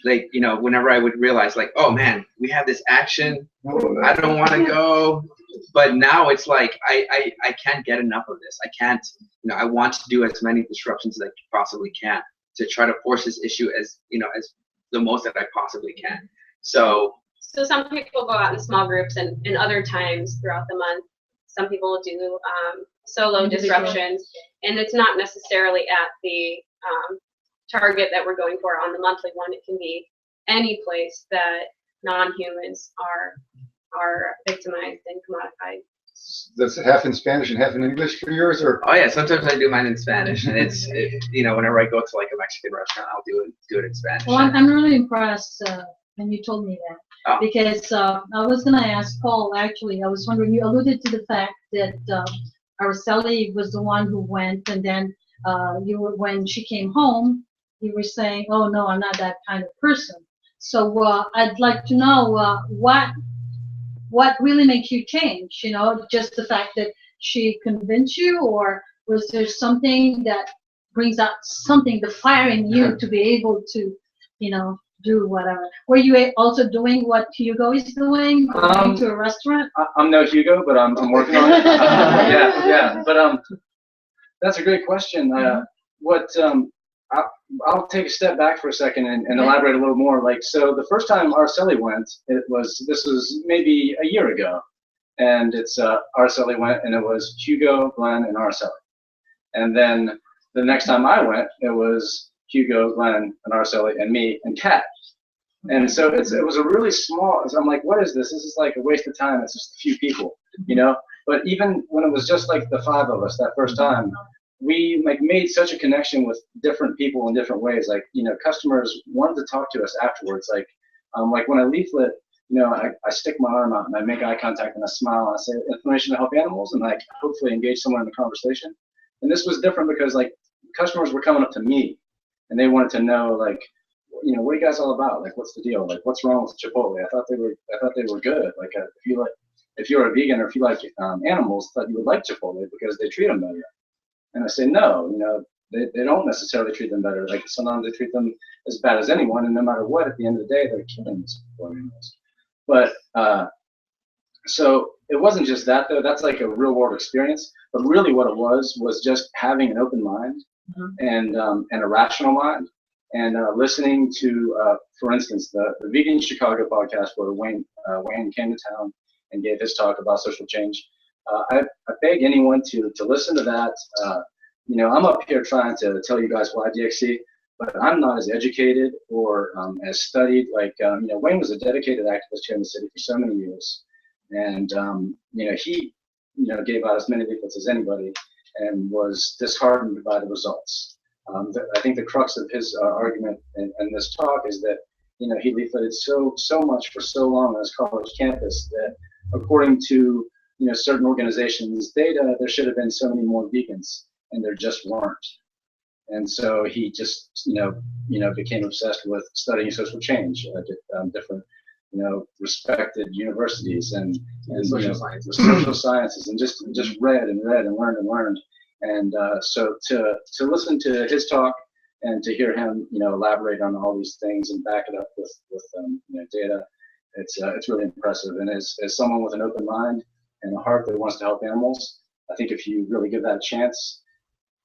like, you know, whenever I would realize, like, oh man, we have this action, I don't want to go. But now it's like I can't get enough of this. I can't, you know, I want to do as many disruptions as I possibly can to try to force this issue as, you know, as the most that I possibly can. So some people go out in small groups, and other times throughout the month, some people do solo disruptions, and it's not necessarily at the target that we're going for on the monthly one. It can be any place that non-humans are victimized and commodified. That's half in Spanish and half in English for yours, or? Oh yeah, sometimes I do mine in Spanish, and you know, whenever I go to like a Mexican restaurant, I'll do it in Spanish. Well, I'm really impressed when you told me that. Oh. Because I was gonna ask Paul, actually, I was wondering, you alluded to the fact that Araceli was the one who went, and then when she came home, you were saying, oh no, I'm not that kind of person. So I'd like to know what really makes you change, you know, just the fact that she convinced you, or was there something that brings out something, the fire in you to be able to, you know, do whatever? Were you also doing what Hugo is doing, going to a restaurant? I'm no Hugo, but I'm working on it. Yeah, but that's a great question. I'll take a step back for a second and elaborate a little more. Like, so the first time Araceli went, this was maybe a year ago, and it's Araceli went, and it was Hugo, Glenn, and Araceli. And then the next time I went, it was Hugo, Glenn, and Araceli, and me, and Kat. And so it was a really small, so I'm like, what is this? This is like a waste of time. It's just a few people, you know? But even when it was just like the 5 of us that first time, we like made such a connection with different people in different ways. Like, you know, customers wanted to talk to us afterwards. Like when I leaflet, you know, I stick my arm out and I make eye contact and I smile and I say information to help animals and like hopefully engage someone in the conversation. And this was different because like customers were coming up to me and they wanted to know like, you know, what are you guys all about? Like, what's the deal? Like, what's wrong with Chipotle? I thought they were good. Like, if you're a vegan or if you like animals, I thought you would like Chipotle because they treat them better. And I say, no, you know, they don't necessarily treat them better. Like sometimes they treat them as bad as anyone, and no matter what, at the end of the day, they're killing these poor animals. But so it wasn't just that though. That's like a real world experience. But really, what it was just having an open mind and a rational mind, and listening to, for instance, the Vegan Chicago podcast where Wayne came to town and gave his talk about social change. I beg anyone to listen to that. You know, I'm up here trying to tell you guys why DxE, but I'm not as educated or as studied. Like, you know, Wayne was a dedicated activist here in the city for so many years. And, you know, he, you know, gave out as many leaflets as anybody and was disheartened by the results. I think the crux of his argument in this talk is that, you know, he leafleted so much for so long on his college campus that according to, you know, certain organizations' data, there should have been so many more vegans, and there just weren't. And so he just, you know, became obsessed with studying social change at different, you know, respected universities and social sciences, and just read and learned. And so to listen to his talk and to hear him, you know, elaborate on all these things and back it up with you know, data, it's really impressive. And as someone with an open mind and a heart that wants to help animals, I think if you really give that a chance,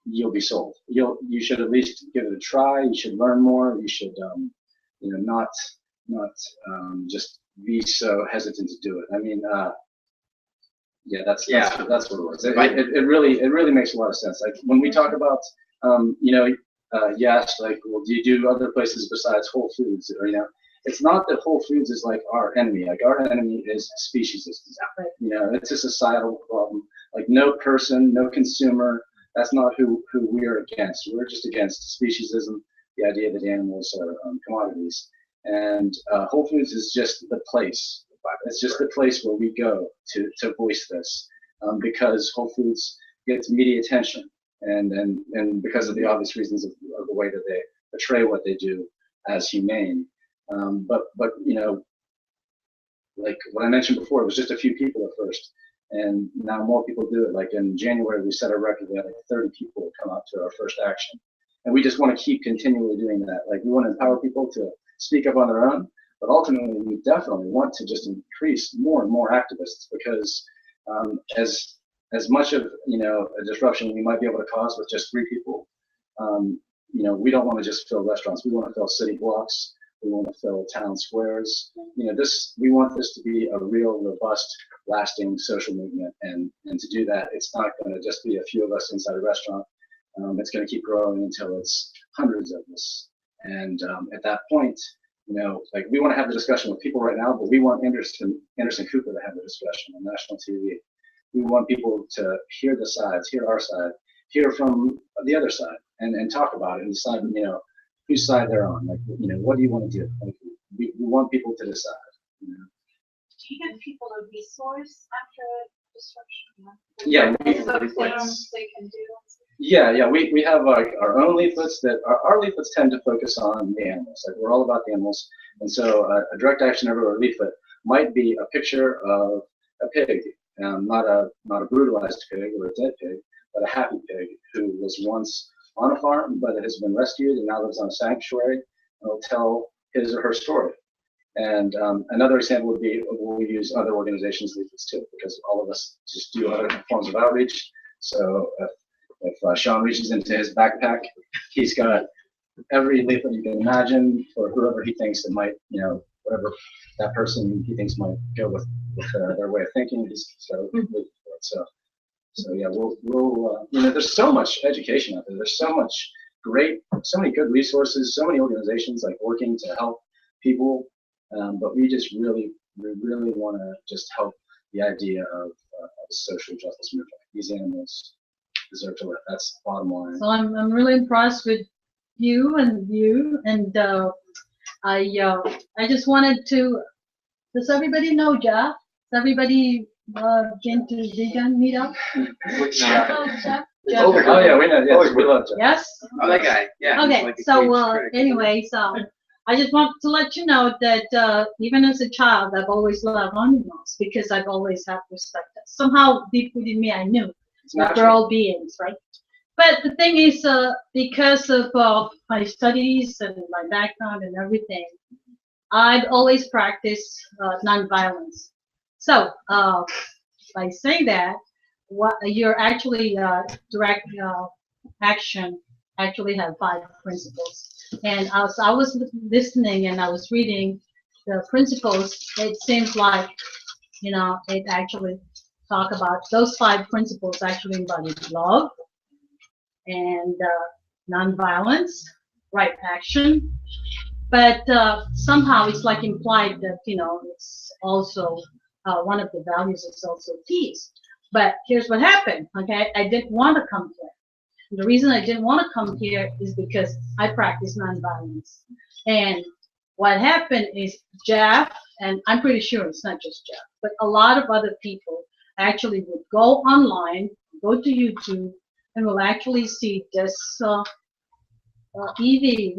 you'll be sold. You should at least give it a try. You should learn more. You should, you know, not just be so hesitant to do it. I mean, yeah, that's what it was. It really makes a lot of sense. Like when we talk about, you know, you asked like, well, do you do other places besides Whole Foods? Or, you know, it's not that Whole Foods is like our enemy. Like our enemy is speciesism. You know, it's a societal problem. Like no person, no consumer. That's not who we are against. We're just against speciesism, the idea that animals are commodities. And Whole Foods is just the place. It's just the place where we go to voice this, because Whole Foods gets media attention, and because of the obvious reasons of the way that they portray what they do as humane. But you know, like what I mentioned before, it was just a few people at first, and now more people do it. Like in January, we set a record. We had like 30 people come out to our first action, and we just want to keep continually doing that. Like we want to empower people to speak up on their own, but ultimately we definitely want to just increase more and more activists, because as much of, you know, a disruption we might be able to cause with just 3 people, you know, we don't want to just fill restaurants. We want to fill city blocks. We want to fill town squares. You know, we want this to be a real, robust, lasting social movement, and to do that, it's not going to just be a few of us inside a restaurant. It's going to keep growing until it's hundreds of us. And at that point, you know, like we want to have the discussion with people right now, but we want Anderson Cooper to have the discussion on national TV. We want people to hear the sides, hear our side, hear from the other side, and talk about it and decide, you know, whose side they're on. Like, you know, what do you want to do? Like, we want people to decide. You know? Do you give people a resource after disruption? Yeah, things they can do. Yeah, we have our own leaflets that our leaflets tend to focus on the animals. Like we're all about the animals, and so a direct action everywhere leaflet might be a picture of a pig, not a brutalized pig or a dead pig, but a happy pig who was once on a farm, but it has been rescued and now lives on a sanctuary, and will tell his or her story. And another example would be we use other organizations' leaflets too, because all of us just do other forms of outreach. So if Sean reaches into his backpack, he's got every leaflet you can imagine for whoever he thinks that might, whatever that person he thinks might go with their way of thinking. So yeah, there's so much education out there. There's so many good resources, so many organizations like working to help people, but we really want to just help the idea of a social justice movement. These animals deserve to live. That's the bottom line. So I'm really impressed with you, and I just wanted to. Does everybody know Jeff? Does everybody been to vegan meetup? Jeff? Oh yeah, we know. Yes, we love Jeff. Yes. Oh, that guy. Yeah. Okay. Like So anyway, so I just want to let you know that even as a child, I've always loved animals because I've always had respect. Somehow deep within me, I knew that they're all beings, right? But the thing is, because of my studies and my background and everything, I've always practiced nonviolence. So by saying that, what you're actually direct action actually have 5 principles. And as I was listening and I was reading the principles, it seems like, it actually talk about those 5 principles actually embody love and nonviolence, right action. But somehow it's like implied that, it's also one of the values is also peace. But here's what happened, okay? I didn't want to come here. The reason I didn't want to come here is because I practice nonviolence. And what happened is Jeff, and I'm pretty sure it's not just Jeff, but a lot of other people actually would go online, go to YouTube, and will actually see this Evie,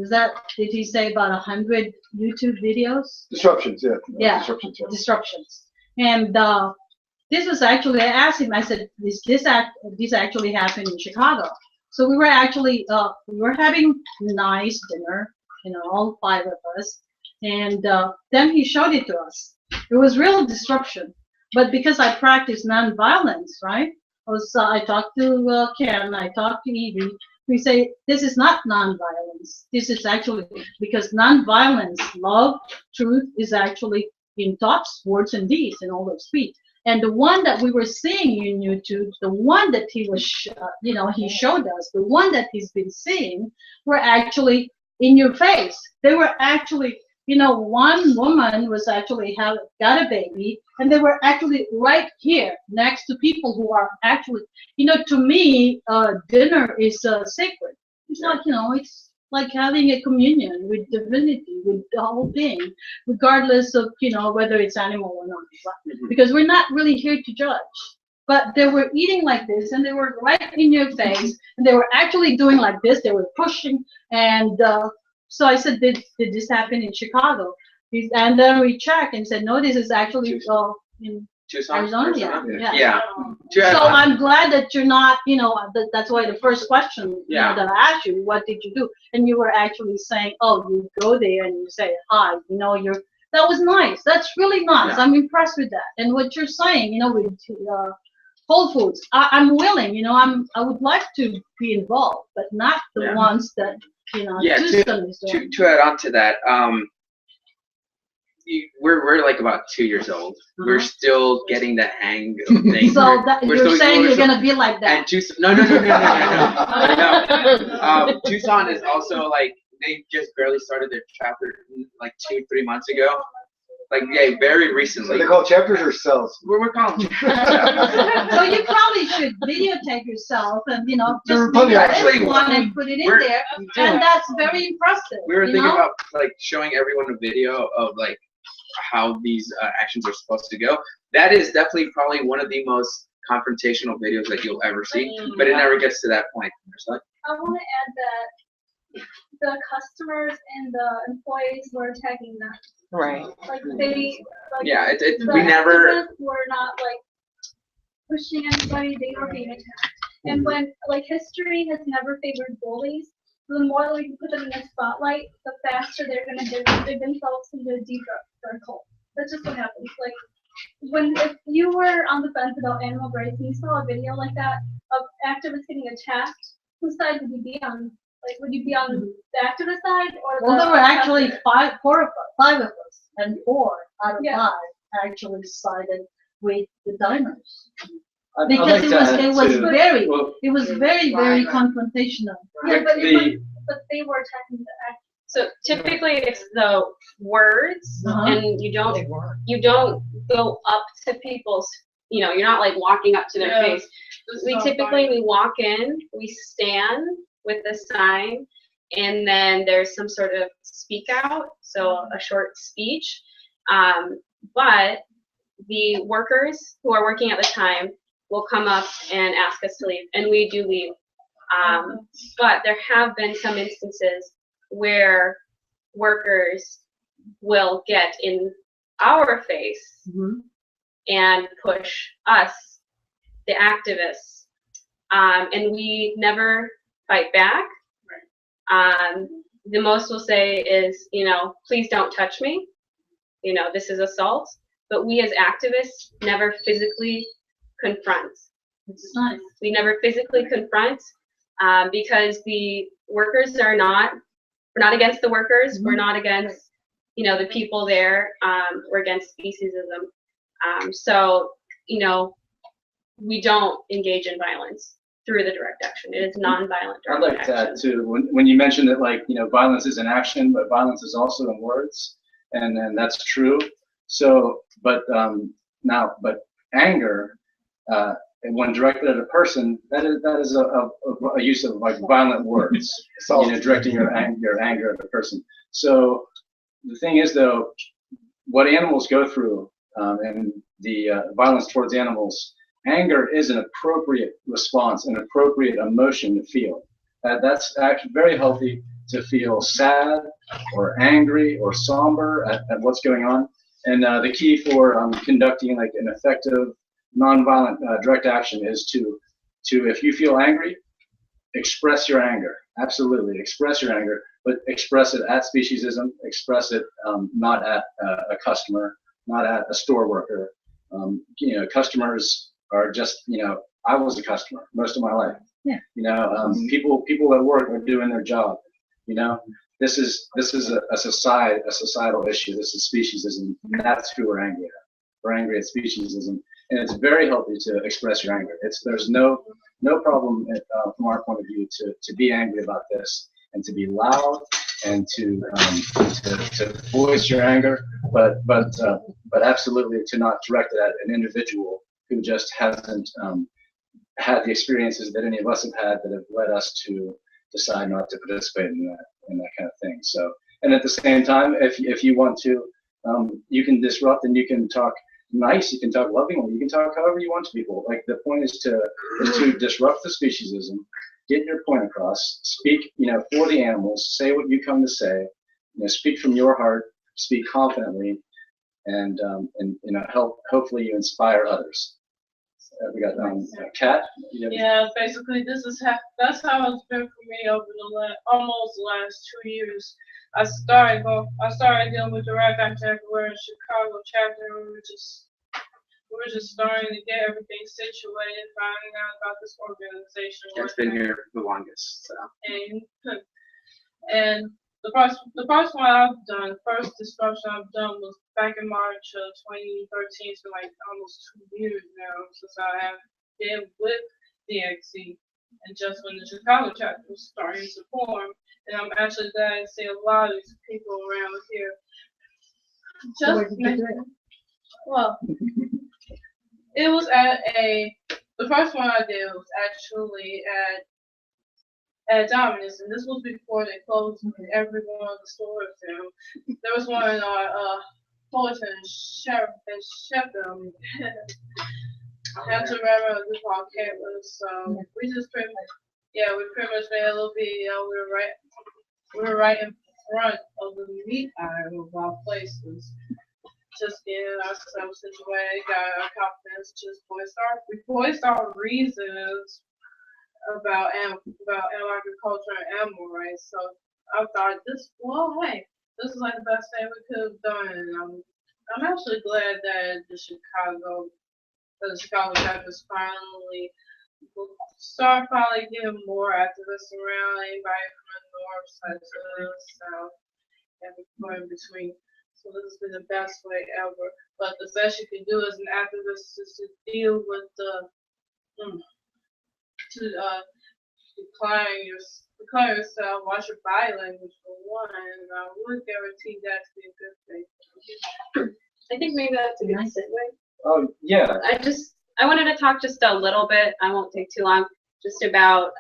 did he say about 100 YouTube videos? Disruptions, yeah. Yeah, Disruptions, yeah. disruptions. And this was actually, I asked him, I said, this actually happened in Chicago. So we were actually, we were having nice dinner, all 5 of us. And then he showed it to us. It was real disruption. But because I practice nonviolence, right? I talked to Ken, I talked to Evie. We say this is not nonviolence. This is actually because nonviolence, love, truth is actually in thoughts, words, and deeds, and all those 3. And the one that we were seeing in YouTube, the one that he was, he showed us, the one that he's been seeing, were actually in your face. They were actually, one woman was actually got a baby, and they were actually right here next to people who are actually, to me, dinner is sacred. It's like, it's like having a communion with divinity, with the whole thing, regardless of, whether it's animal or not. Because we're not really here to judge. But they were eating like this, and they were right in your face, and they were actually doing like this. They were pushing, and so I said, did this happen in Chicago? And then we checked and said, no, this is actually in Tucson, Arizona. Yeah. So I'm glad that you're not, that's why the first question that I asked you, what did you do? And you were actually saying, oh, you go there and you say hi. That was nice. That's really nice. Yeah. I'm impressed with that. And what you're saying, with Whole Foods, I'm willing. I would like to be involved, but not the ones that. Yeah, to add on to that, we're like about 2 years old. We're still getting the hang of things. So you're saying you're gonna be like that? And Tucson, no. Tucson is also like they just barely started their chapter like 2-3 months ago. Like very recently. So they call chapters or cells? We're calling. So you probably should videotape yourself and just actually one and put it in there, and that's very impressive. We were thinking about like showing everyone a video of like how these actions are supposed to go. That is definitely probably one of the most confrontational videos that you'll ever see, but it never gets to that point. I want to add that the customers and the employees were attacking them. Right. Like they. Like we never. Were not like pushing anybody. They were being attacked. And when history has never favored bullies, the more we put them in the spotlight, the faster they're gonna dig themselves into a deeper hole. That's just what happens. If you were on the fence about animal rights and you saw a video like that of activists getting attacked, whose side would you be on? Like, would you be on the activist side or the? Well, there were actually protester? five of us, and 4 out of Yeah. 5 actually sided with the diners. I'd Because like it to was, add it was to- very, well, it was very, very confrontational. Yeah, but, the- but they were attacking the activist. So typically it's the words, Uh-huh. and you don't go up to people's, you're not like walking up to their Yeah. face. We walk in, we stand with the sign, and then there's some sort of speak out, so a short speech. But the workers who are working at the time will come up and ask us to leave, and we do leave. But there have been some instances where workers will get in our face and push us, the activists, and we never fight back. The most we'll say is, please don't touch me. This is assault. But we as activists never physically confront. It's nice. We never physically confront because the workers we're not against the workers. We're not against, the people there. We're against speciesism. So, we don't engage in violence through the direct action. It is nonviolent I'd direct like to action. add too, when you mentioned that, like, violence is in action, but violence is also in words, and that's true. So, but anger, and when directed at a person, that is a use of like violent words, directing your anger at a person. So the thing is, though, what animals go through, and the violence towards animals, anger is an appropriate response, an appropriate emotion to feel. That's actually very healthy to feel sad or angry or somber at what's going on. And the key for conducting like an effective nonviolent direct action is to if you feel angry, express your anger. Absolutely, express your anger, but express it at speciesism. Express it not at a customer, not at a store worker. Customers are just, I was a customer most of my life. Yeah. People at work are doing their job. This is a societal issue. This is speciesism, and that's who we're angry at. We're angry at speciesism, and it's very healthy to express your anger. There's no problem from our point of view to be angry about this and to be loud and to voice your anger, but absolutely to not direct it at an individual who just hasn't had the experiences that any of us have had that have led us to decide not to participate in that kind of thing. So, and at the same time, if you want to, you can disrupt and you can talk nice, you can talk lovingly, you can talk however you want to people. Like the point is to disrupt the speciesism, get your point across, speak, for the animals, say what you come to say, speak from your heart, speak confidently, and hopefully you inspire others. We got Kat. Yeah, basically that's how it's been for me over the almost last 2 years. I started dealing with direct action everywhere in Chicago chapter. We were just starting to get everything situated, finding out about this organization. It's been here the longest. So. And the first one I've done, first disruption I've done was back in March of 2013, so like almost 2 years now since I have been with DxE, and just when the Chicago chapter was starting to form, and I'm actually glad to see a lot of these people around here. Well, it was the first one I did was actually at Dominus, and this was before they closed every one of the stores down. There was one in our Fullerton and Sheffield. I have to remember this called Catless. So we pretty much made a little video. We were right in front of the meat aisle of our places. Just getting ourselves situated, got our confidence, just voiced our reasons about animal agriculture and animal rights. So I thought this is like the best thing we could have done. And I'm actually glad that the Chicago chapter is finally Start probably getting more activists around, anybody from the north, south, everywhere in between. So this has been the best way ever. But the best you can do as an activist is to deal with the decline yourself, watch your body language for one, and I would guarantee that to be a good thing. I think maybe that's a good segue. Oh, yeah. I wanted to talk just a little bit, I won't take too long, just about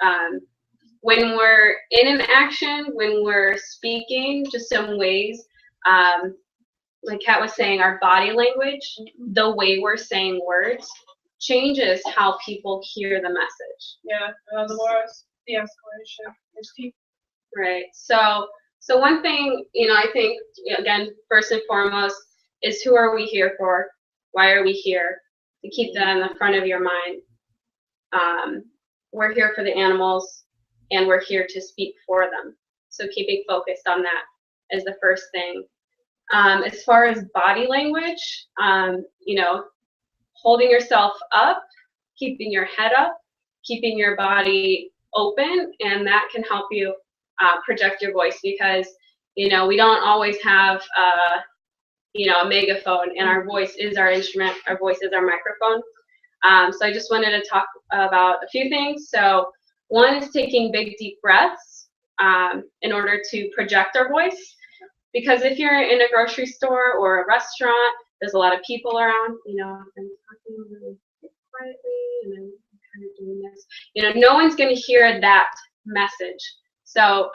when we're in an action, when we're speaking, just some ways, like Kat was saying, our body language, the way we're saying words, changes how people hear the message. Yeah, in other words, the escalation is key. Right. So one thing, I think, again, first and foremost, is who are we here for? Why are we here? To keep that in the front of your mind. We're here for the animals, and we're here to speak for them. So keeping focused on that is the first thing. As far as body language, holding yourself up, keeping your head up, keeping your body open, and that can help you project your voice, because we don't always have a megaphone, and our voice is our instrument, our voice is our microphone. So I just wanted to talk about a few things. So one is taking big deep breaths in order to project our voice, because if you're in a grocery store or a restaurant, there's a lot of people around, I'm talking really quietly and I'm kind of doing this. No one's going to hear that message. So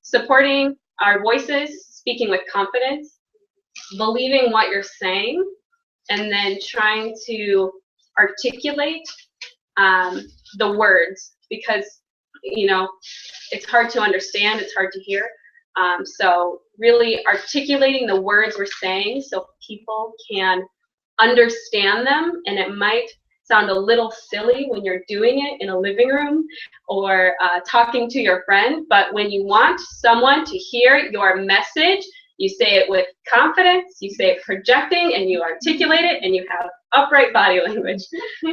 supporting our voices, speaking with confidence, believing what you're saying, and then trying to articulate the words, because it's hard to understand, it's hard to hear. So really articulating the words we're saying so people can understand them, and it might sound a little silly when you're doing it in a living room or talking to your friend, but when you want someone to hear your message, you say it with confidence, you say it projecting, and you articulate it, and you have upright body language.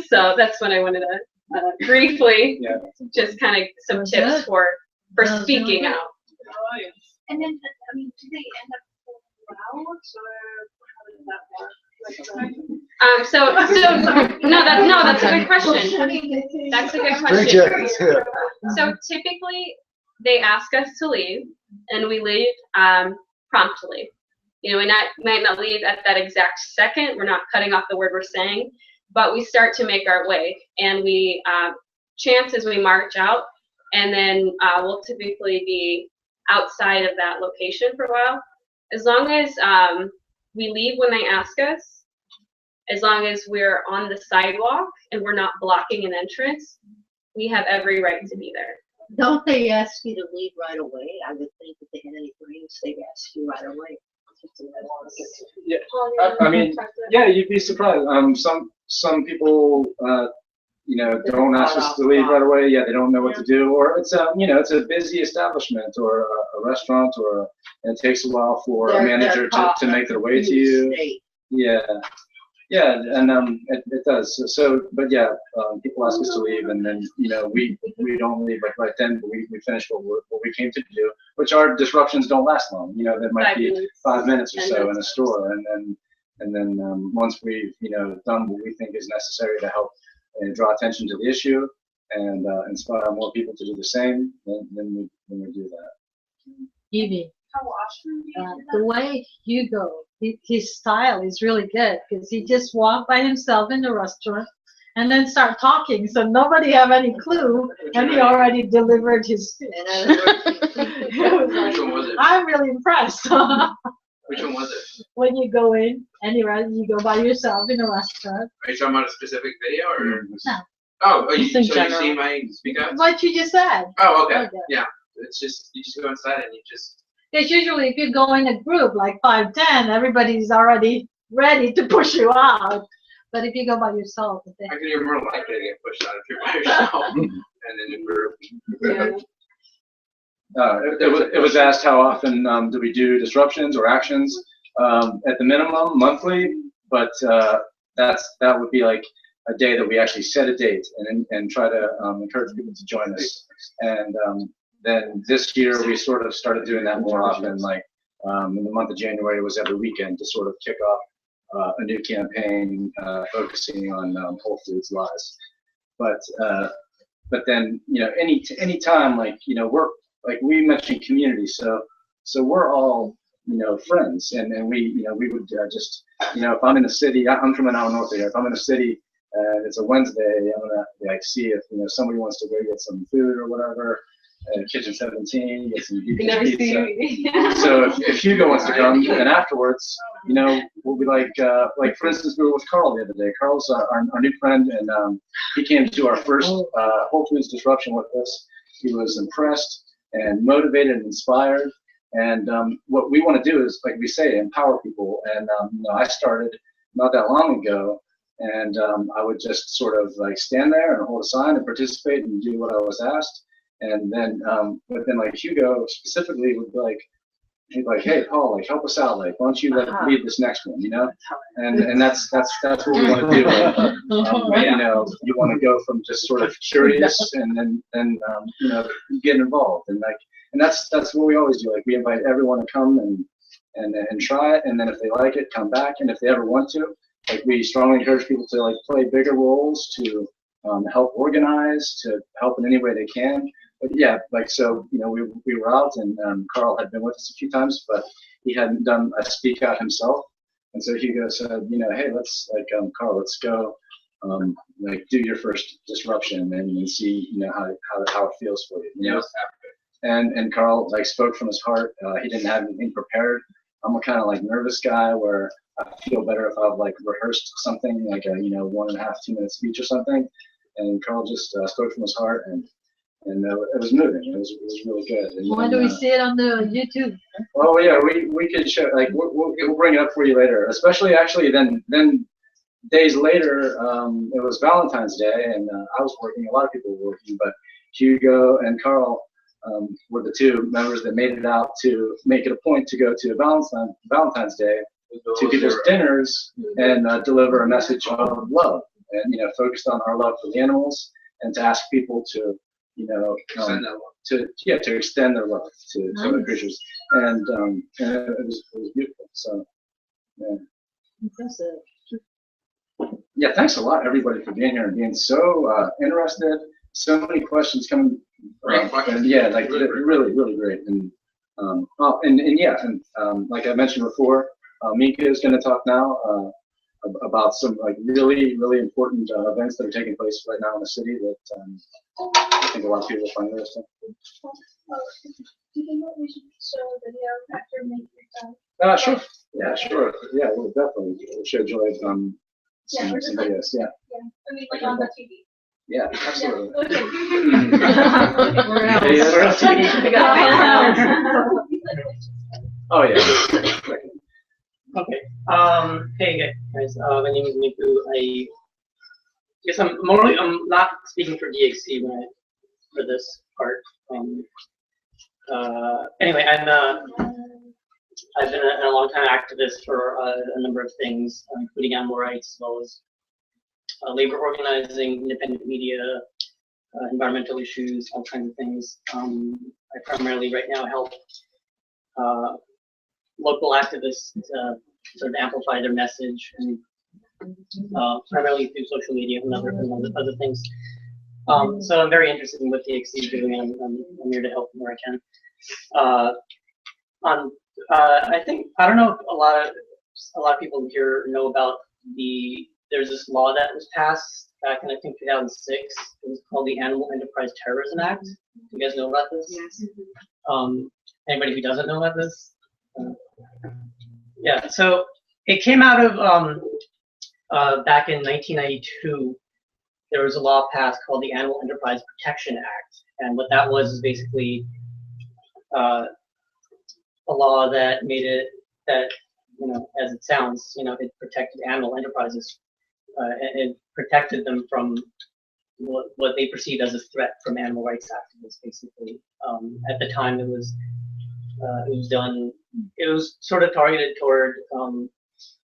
So that's what I wanted to briefly, just kind of some tips for speaking out. And then, do they end up loud, or how does that work? No, that's a good question. That's a good question. So typically, they ask us to leave, and we leave promptly. We might not leave at that exact second. We're not cutting off the word we're saying, but we start to make our way, and we chant as we march out, and then we'll typically be outside of that location for a while. As long as we leave when they ask us, as long as we're on the sidewalk and we're not blocking an entrance, we have every right to be there. Don't they ask you to leave right away? I would think if they had any rooms, they'd ask you right away. Yeah, I mean, yeah, you'd be surprised. Some people, don't ask us to leave right away. Yeah, they don't know what to do, or it's a busy establishment or a restaurant, and it takes a while for a manager to make their way to you. Yeah, and it does. But yeah, people ask us to leave, and then we don't leave right then, but we finish what we came to do, which our disruptions don't last long. There might be 5 minutes or so in a store, and then once we've done what we think is necessary to help draw attention to the issue and inspire more people to do the same, then we do that. Evie, the way Hugo, his style is really good, because he just walked by himself in the restaurant and then start talking, so nobody have any clue, and he already delivered his speech. Which one was it? I'm really impressed. Which one was it? When you go in, you go by yourself in a restaurant. Are you talking about a specific video, or? No. Oh, you in see my speak out? What you just said. Oh, okay. Yeah. It's just, you just go inside and you just. Because usually if you go in a group like 5, 10, everybody's already ready to push you out. But if you go by yourself, I think you're more likely to get pushed out if you're by yourself and in a group. It was asked how often do we do disruptions or actions? At the minimum, monthly, but that would be like a day that we actually set a date and try to encourage people to join us. And then this year we sort of started doing that more often, like in the month of January it was every weekend to sort of kick off a new campaign focusing on Whole Foods lies. But then, you know, any time, like, you know, we're, like we mentioned community, so we're all, you know, friends, and we, you know, we would just, you know, if I'm in the city, I'm from an hour north of here, if I'm in the city and it's a Wednesday, I'm gonna like see if, you know, somebody wants to go get some food or whatever, Kitchen 17, get some pizza. So if Hugo wants to come, and afterwards, you know, we'll be like for instance, we were with Carl the other day. Carl's our new friend, and he came to our first Whole Foods disruption with us. He was impressed and motivated and inspired. And what we want to do is, like we say, empower people. And you know, I started not that long ago, and I would just sort of like stand there and hold a sign and participate and do what I was asked. And then, but then like Hugo specifically would be like, he'd be like, hey Paul, like help us out, like why don't you lead this next one, you know? And that's what we want to do. Like, you know, you want to go from just sort of curious and then you know, get involved, and like, and that's what we always do. Like we invite everyone to come and try it, and then if they like it, come back, and if they ever want to, like we strongly encourage people to like play bigger roles, to help organize, to help in any way they can. But yeah, like, so, you know, we were out, and Carl had been with us a few times, but he hadn't done a speak out himself. And so Hugo said, you know, hey, let's like, Carl, let's go, like do your first disruption and see, you know, how it feels for you, you know? And Carl like spoke from his heart. He didn't have anything prepared. I'm a kind of like nervous guy where I feel better if I've like rehearsed something like a, you know, 1.5, 2 minute speech or something. And Carl just spoke from his heart, and it was moving. It was really good. And when do we see it on the YouTube? Oh yeah, we could show, like we'll bring it up for you later. Especially actually then days later, it was Valentine's Day, and I was working. A lot of people were working, but Hugo and Carl were the two members that made it out to make it a point to go to Valentine's Day to give us dinners and deliver a message of love, and you know, focused on our love for the animals, and to ask people to, you know, to extend their love to other creatures, and it was beautiful. So yeah. Impressive. Yeah, thanks a lot, everybody, for being here and being so interested. So many questions coming. And yeah, like really great. And like I mentioned before, Mika is going to talk now about some like really important events that are taking place right now in the city that I think a lot of people find interesting. Do you think that we should show a video after making your Sure. Yeah, sure. Yeah, we'll definitely show Joy some videos. Yeah. I mean, like on the TV. Yeah, absolutely. Oh yeah. Okay. Hey guys. My name is Miku. I guess I'm not speaking for DxE for this part. Anyway, I've been a long time activist for a number of things, including animal rights, as well as labor organizing, independent media, environmental issues, all kinds of things. I primarily right now help local activists sort of amplify their message, and primarily through social media and other things. So I'm very interested in what DxE is doing, and I'm here to help where I can. I think, I don't know if a lot of people here know about there's this law that was passed back in, I think, 2006. It was called the Animal Enterprise Terrorism Act. Do you guys know about this? Yes. Anybody who doesn't know about this? Yeah, so it came out of back in 1992. There was a law passed called the Animal Enterprise Protection Act, and what that was is basically a law that made it that, you know, as it sounds, you know, it protected animal enterprises, and it protected them from what they perceived as a threat from animal rights activists. Basically, at the time, it was sort of targeted toward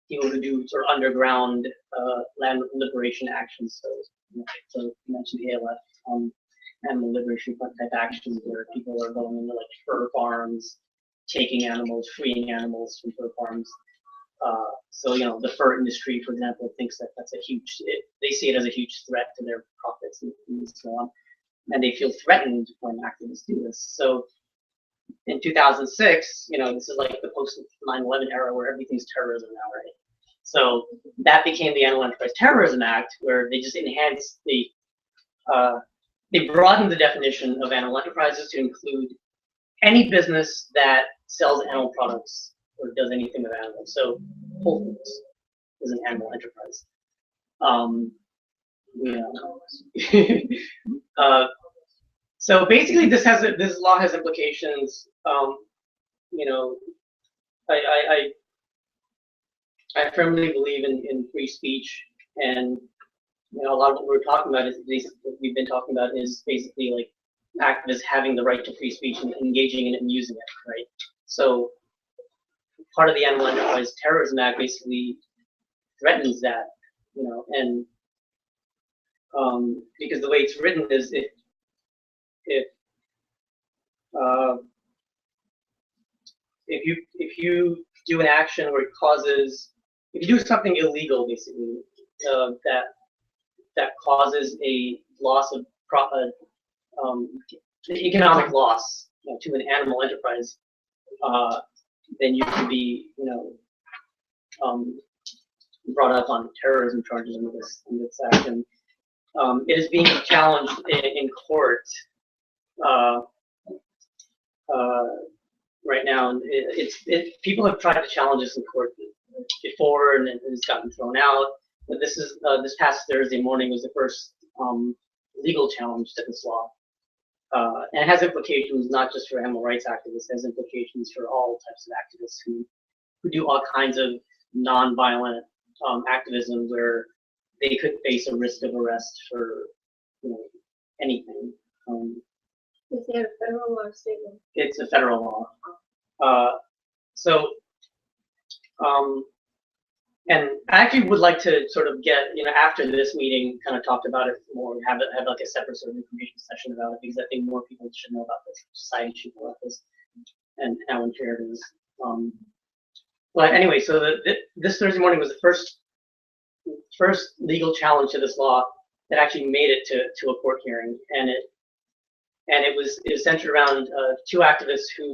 people who do sort of underground land liberation actions. So you mentioned ALF, animal liberation type actions where people are going into like fur farms, taking animals, freeing animals from fur farms. So the fur industry, for example, thinks that that's a huge. They see it as a huge threat to their profits and so on, and they feel threatened when activists do this. So in 2006, this is like the post 9/11 era where everything's terrorism now, right? So that became the Animal Enterprise Terrorism Act, where they just enhanced they broadened the definition of animal enterprises to include any business that sells animal products or does anything with animals. So Whole Foods is an animal enterprise. So basically, this law has implications. I firmly believe in free speech, and a lot of what we've been talking about is basically like activists having the right to free speech and engaging in it and using it, right? So part of the Animal Enterprise Terrorism Act basically threatens that, and because the way it's written is if you do an action where it causes, if you do something illegal, basically, that causes a loss of profit, economic loss to an animal enterprise, then you can be, brought up on terrorism charges in this action. It is being challenged in court right now. People have tried to challenge this in court before, and it's gotten thrown out. But this past Thursday morning was the first legal challenge to this law, and it has implications not just for animal rights activists. It has implications for all types of activists who do all kinds of non-violent activism where they could face a risk of arrest for anything. Is there a federal or state law? It's a federal law. And I actually would like to sort of get, after this meeting, kind of talked about it more, have like a separate sort of information session about it, because I think more people should know about this, society should know about this, and how unfair it is. But anyway, so this Thursday morning was the first legal challenge to this law that actually made it to a court hearing, and it was centered around two activists who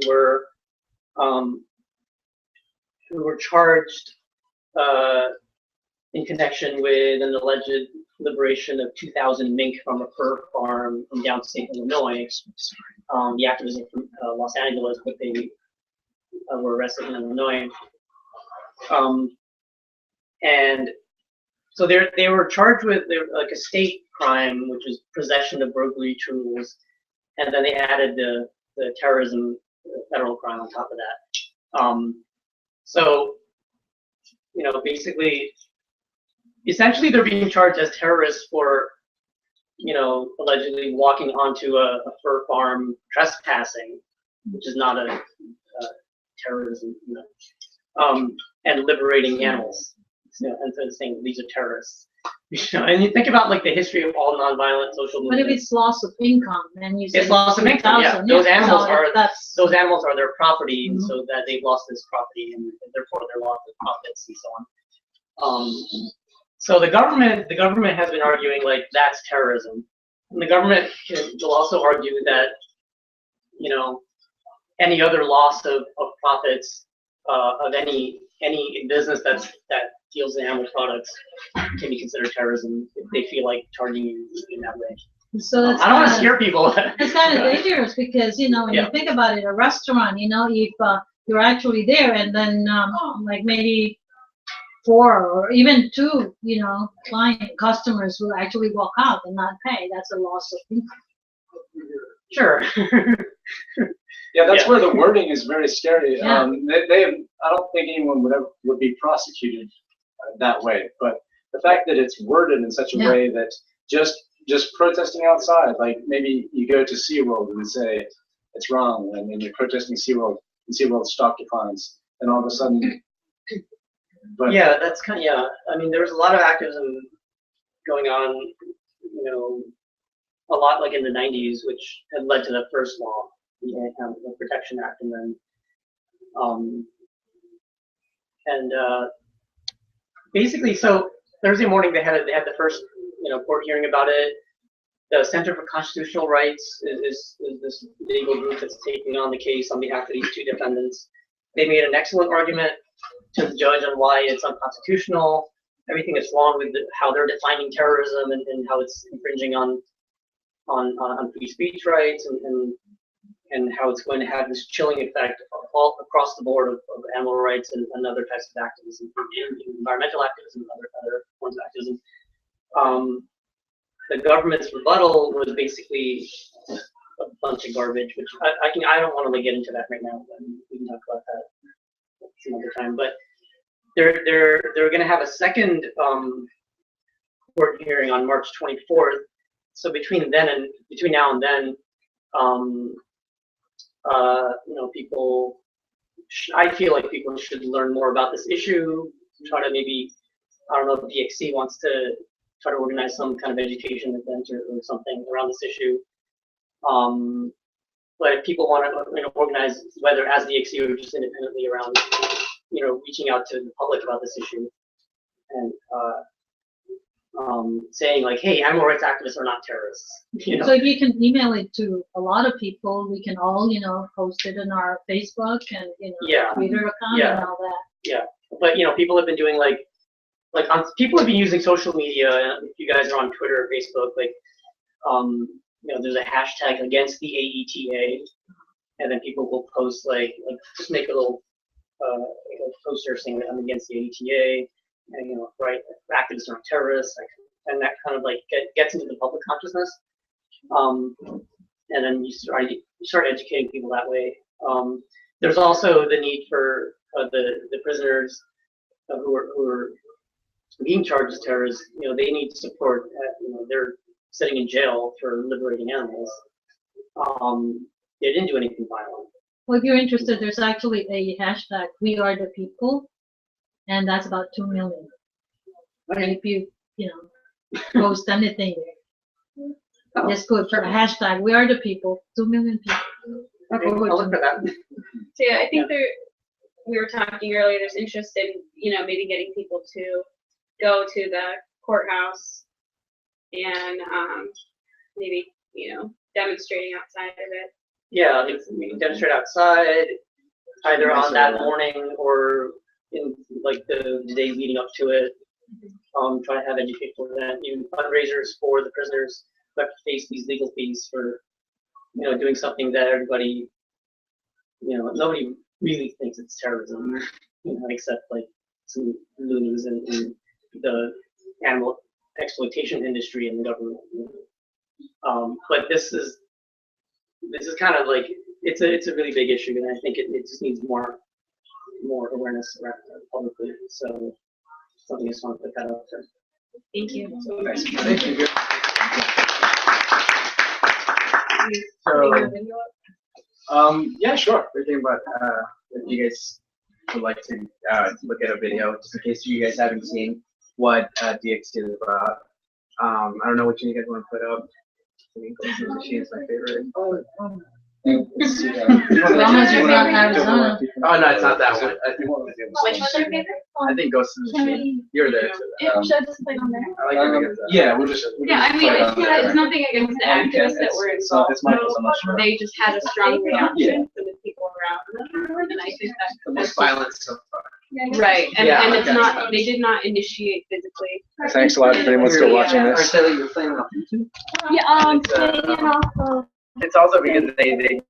were charged in connection with an alleged liberation of 2,000 mink from a fur farm in downstate Illinois. The activists are from Los Angeles, but they were arrested in Illinois. And so they were charged with like a state crime, which was possession of burglary tools, and then they added the terrorism federal crime on top of that. So basically, essentially, they're being charged as terrorists for, allegedly walking onto a fur farm trespassing, which is not a terrorism, and liberating animals. And so saying these are terrorists. And you think about like the history of all nonviolent social movements. But if it's loss of income, then you say it's loss of income. Yeah, those animals are their property, Mm-hmm. so that they've lost this property, and therefore they're lost of profits and so on. So the government has been arguing like that's terrorism, and the government will also argue that any other loss of profits of any business that deals in animal products can be considered terrorism if they feel like targeting you in that way. So I don't want to scare people. It's kind of dangerous because when you think about it, a restaurant, if you're actually there and then like maybe 4 or even 2, customers will actually walk out and not pay. That's a loss of income. Sure. Yeah, that's where the wording is very scary. Yeah. I don't think anyone would be prosecuted that way. But the fact that it's worded in such a way that just protesting outside, like maybe you go to SeaWorld and say it's wrong, and then you're protesting SeaWorld, and SeaWorld stop your fines, and all of a sudden But Yeah, that's kind of, yeah. I mean, there was a lot of activism going on, a lot like in the 90s, which had led to the first law, the Protection Act, and then, basically, so Thursday morning they had the first, court hearing about it. The Center for Constitutional Rights is this legal group that's taking on the case on behalf of these two defendants. They made an excellent argument to the judge on why it's unconstitutional. Everything is wrong with how they're defining terrorism and how it's infringing on free speech rights and how it's going to have this chilling effect all across the board of animal rights and other types of activism, environmental activism, and other forms of activism. The government's rebuttal was basically a bunch of garbage, which I don't want to get into that right now. We can talk about that some other time. But they're going to have a second court hearing on March 24th. So between now and then, people. I feel like people should learn more about this issue. Try to maybe, I don't know if DxE wants to try to organize some kind of education event or something around this issue. But if people want to organize, whether as DxE or just independently around, reaching out to the public about this issue and saying like, hey, animal rights activists are not terrorists. So if you can email it to a lot of people, we can all, post it in our Facebook and, Twitter account and all that. Yeah, but people have been doing people have been using social media. If you guys are on Twitter or Facebook, there's a hashtag against the AETA, and then people will post just make a little poster saying that I'm against the AETA, and right, activists aren't terrorists, and that kind of gets into the public consciousness, and then you start educating people that way. There's also the need for the prisoners who are being charged as terrorists. They need support. They're sitting in jail for liberating animals. They didn't do anything violent. Well, if you're interested, there's actually a hashtag, We Are the People, and that's about 2 million. And if you, post anything there, just put for a hashtag, We Are the People, 2 million people. Okay, I'll look for that. So yeah, I think we were talking earlier, there's interest in, maybe getting people to go to the courthouse and maybe, demonstrating outside of it. Yeah, we can demonstrate outside, either on that morning or in the day leading up to it. Try to have educational event, even fundraisers for the prisoners who have to face these legal fees for, doing something that everybody, nobody really thinks it's terrorism, except some loonies in the animal exploitation industry and the government. But this is kind of it's a really big issue, and I think it just needs more awareness around publicly. So something I just want to put that out there. Thank you. So nice. Thank you. So, yeah, sure. Thinking about if you guys would like to look at a video, just in case you guys haven't seen what DxE is about. I don't know which one you guys want to put up. Machine is my favorite. As long as you're not Arizona. Oh no, it's not that one. Which one's your favorite? I think Ghost in the Machine. You're there too. Should I just play on there? I like it because yeah, we'll just. Yeah, I mean, it's nothing against the activists that were involved. It's Michael's, I'm not sure. They just had a strong reaction from the people around them, and I think the most violence so far. right, and Yeah, it's okay. not. They did not initiate physically. Thanks a lot if anyone's still watching Or this. say that you're playing on YouTube? Yeah, It's also because they